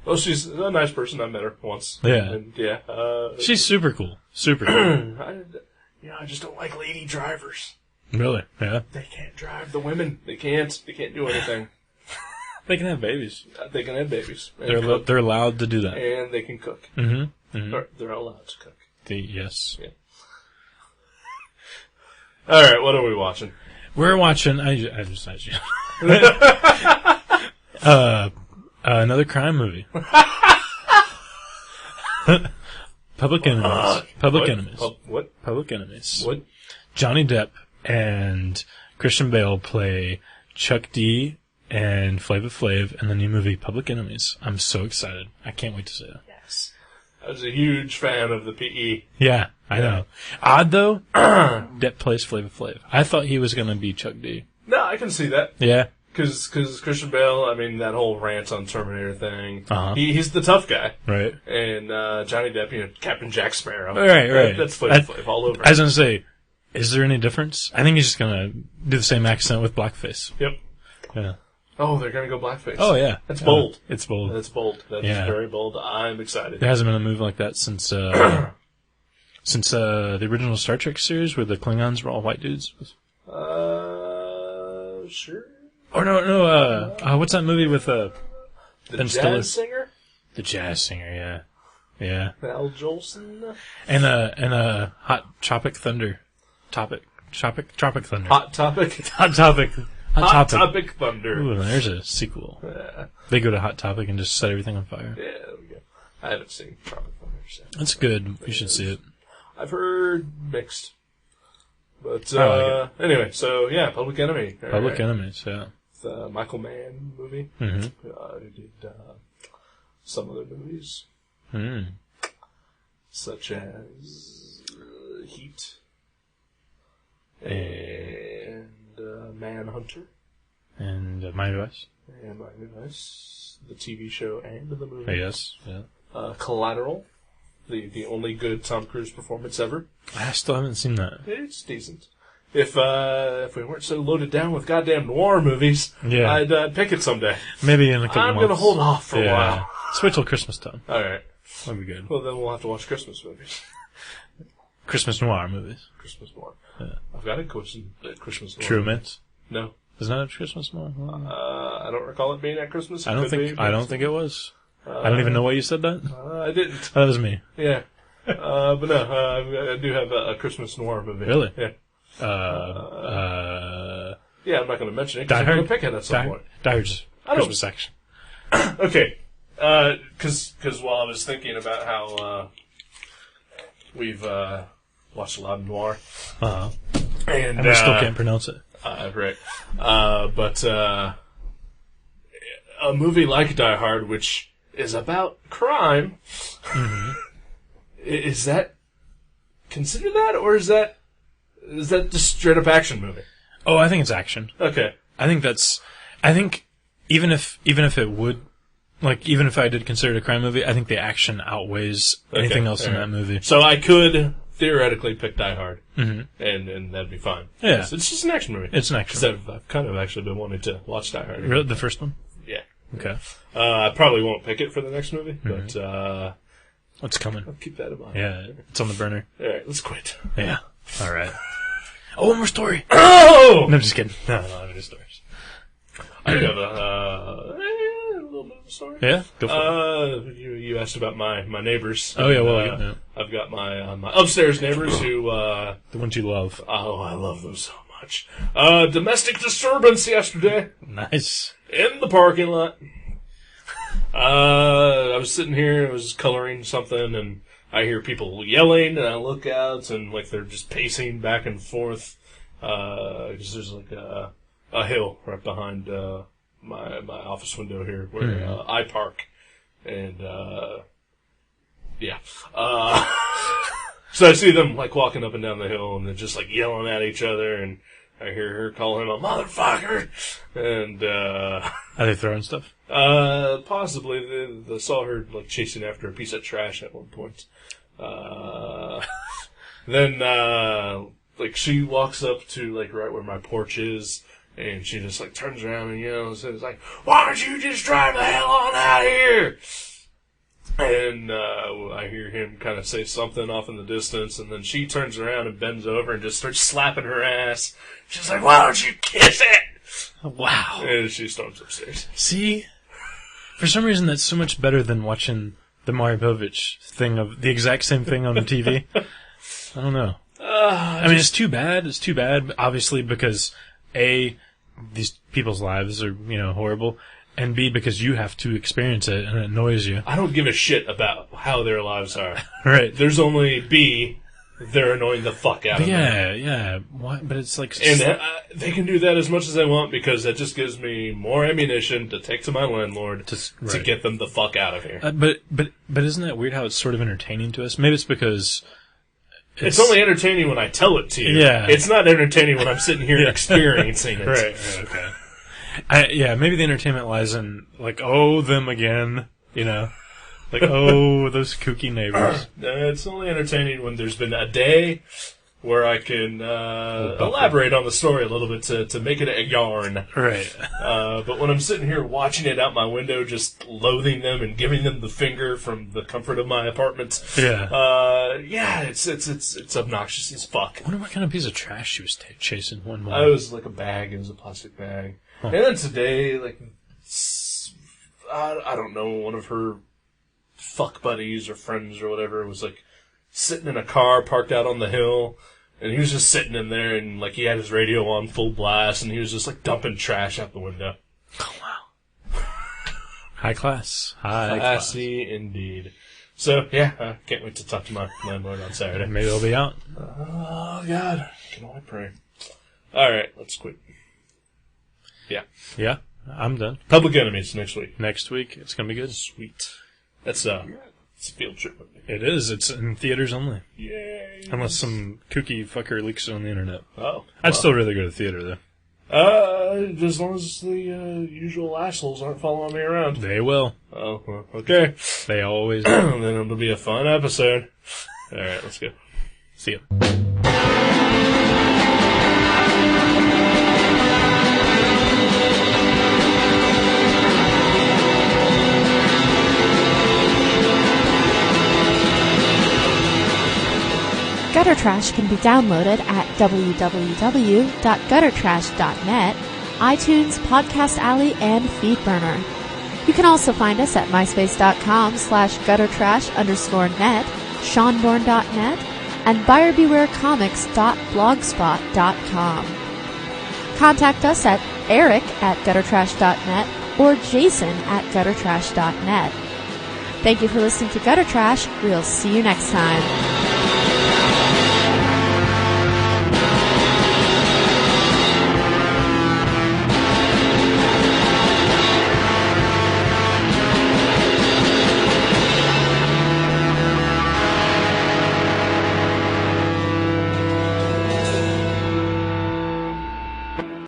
Well, she's a nice person. I met her once. Yeah. And, she's super cool. Super cool. I just don't like lady drivers. Really? Yeah. They can't drive. The women, they can't do anything. They can have babies. They can have babies. They're allowed to do that. And they can cook. Mm-hmm. They're allowed to cook. Yes. Yeah. All right, what are we watching? We're watching. I just another crime movie. Public Enemies. Public Enemies. What? Public Enemies. What? Johnny Depp and Christian Bale play Chuck D and Flava Flav in the new movie Public Enemies. I'm so excited. I can't wait to see it. Yes. I was a huge fan of the PE. Yeah, I know. Odd though, Depp plays Flava Flav. I thought he was going to be Chuck D. No, I can see that. Yeah. Because Christian Bale, that whole rant on Terminator thing, he's the tough guy. Right. And Johnny Depp, Captain Jack Sparrow. Right. That's Flava Flav all over. I was going to say, is there any difference? I think he's just going to do the same accent with blackface. Yep. Yeah. Oh, they're going to go blackface. Oh, yeah. That's bold. It's bold. That's bold. That is very bold. I'm excited. There hasn't been a move like that since the original Star Trek series where the Klingons were all white dudes. Sure. Or no, what's that movie with, the Ben jazz Stiller? singer? The jazz singer, yeah. Al Jolson? And Hot Tropic Thunder. Tropic Thunder. Hot Topic? Hot Topic. Hot Topic Thunder. Ooh, there's a sequel. Yeah. They go to Hot Topic and just set everything on fire. Yeah, there we go. I haven't seen Tropic Thunder. So. That's good. You should see it. I've heard mixed. But, I like anyway, so, yeah, Public Enemy. Public Enemies, yeah. The Michael Mann movie. Mm-hmm. Who did some other movies. Mm. Such as... Heat. And Manhunter. And Miami Vice. And Miami Vice. The TV show and the movie. Yes, yeah. Collateral. The only good Tom Cruise performance ever. I still haven't seen that. It's decent. If we weren't so loaded down with goddamn noir movies, yeah. I'd pick it someday. Maybe in a couple months. I'm gonna hold off for a while. Let's wait till Christmas time. Alright. That'll be good. Well, then we'll have to watch Christmas movies. Christmas noir movies. Christmas noir. Yeah. I've got a Christmas noir. True Romance? No. Isn't that a Christmas noir? I don't recall it being at Christmas. I don't think it was. I don't even know why you said that. I didn't. That was me. Yeah. But no, I do have a Christmas noir movie. Really? Yeah. Yeah, I'm not going to mention it because I'm going to pick it at some point. Die Hard's Christmas section. Okay. Because while I was thinking about how we've watched a lot of noir. Uh-huh. And we still can't pronounce it. Right. But a movie like Die Hard, which is about crime, is that considered that, or is that just straight up action movie? Oh, I think it's action. Okay. I think even if it would, like, even if I did consider it a crime movie, I think the action outweighs anything else in that movie. So I could theoretically pick Die Hard, and that'd be fine. Yeah. It's just an action movie. It's an action movie. Because I've kind of actually been wanting to watch Die Hard. Really? The first one? Yeah. Okay. I probably won't pick it for the next movie, but what's coming? I'll keep that in mind. Yeah, it's on the burner. Alright, let's quit. Yeah. Alright. Oh, one more story! Oh! No, I'm just kidding. No, I don't have any stories. I do have a little bit of a story. Yeah? Go for it. You asked about my neighbors. Oh, yeah, well, I've got my upstairs neighbors who, the ones you love. Oh, I love them so much. Domestic disturbance yesterday. Nice. In the parking lot. I was sitting here, I was coloring something, and I hear people yelling, and I look out, and like they're just pacing back and forth. Because there's like a hill right behind my office window here where I park, and yeah. So I see them like walking up and down the hill, and they're just like yelling at each other, and I hear her call him a motherfucker, and Are they throwing stuff? possibly they saw her like chasing after a piece of trash at one point. Then like she walks up to like right where my porch is, and she just like turns around and yells, and it's like, "Why don't you just drive the hell on out of here?" And I hear him kind of say something off in the distance, and then she turns around and bends over and just starts slapping her ass. She's like, "Why don't you kiss it?" Wow. And she storms upstairs. See? For some reason, that's so much better than watching the Maury Povich thing of the exact same thing on the TV. I don't know. I mean, it's too bad. It's too bad, obviously, because A, these people's lives are, horrible, and B, because you have to experience it and it annoys you. I don't give a shit about how their lives are. Right. There's only B, they're annoying the fuck out of me. Yeah. Why? But it's like... And they can do that as much as they want, because that just gives me more ammunition to take to my landlord to get them the fuck out of here. But isn't that weird how it's sort of entertaining to us? Maybe it's because... It's only entertaining when I tell it to you. Yeah. It's not entertaining when I'm sitting here experiencing it. Right, okay. Maybe the entertainment lies in, like, oh, them again, Like, oh, those kooky neighbors. It's only entertaining when there's been a day where I can elaborate on the story a little bit to make it a yarn. Right. But when I'm sitting here watching it out my window, just loathing them and giving them the finger from the comfort of my apartment, it's obnoxious as fuck. I wonder what kind of piece of trash she was chasing one It morning. was like a bag. It was a plastic bag. Huh. And then today, like, I don't know, one of her fuck buddies or friends or whatever was like sitting in a car parked out on the hill, and he was just sitting in there, and like he had his radio on full blast, and he was just like dumping trash out the window. Oh wow. High class. Classy indeed. So yeah, I can't wait to talk to my landlord on Saturday. Maybe they'll be out. Oh God, I can only pray. Alright, let's quit. Yeah, I'm done. Public Enemies next week. Next week, it's gonna be good. Sweet. That's It's a field trip movie. It is. It's in theaters only. Yay! Unless some kooky fucker leaks it on the internet. Oh. I'd still rather go to the theater, though. As long as the usual assholes aren't following me around. They will. Oh, well, okay. They always Then it'll be a fun episode. Alright, let's go. see ya. Gutter Trash can be downloaded at www.guttertrash.net, iTunes, Podcast Alley, and Feedburner. You can also find us at myspace.com/guttertrash_net, seanborn.net, and buyerbewarecomics.blogspot.com. Contact us at eric@guttertrash.net or jason@guttertrash.net. Thank you for listening to Gutter Trash. We'll see you next time.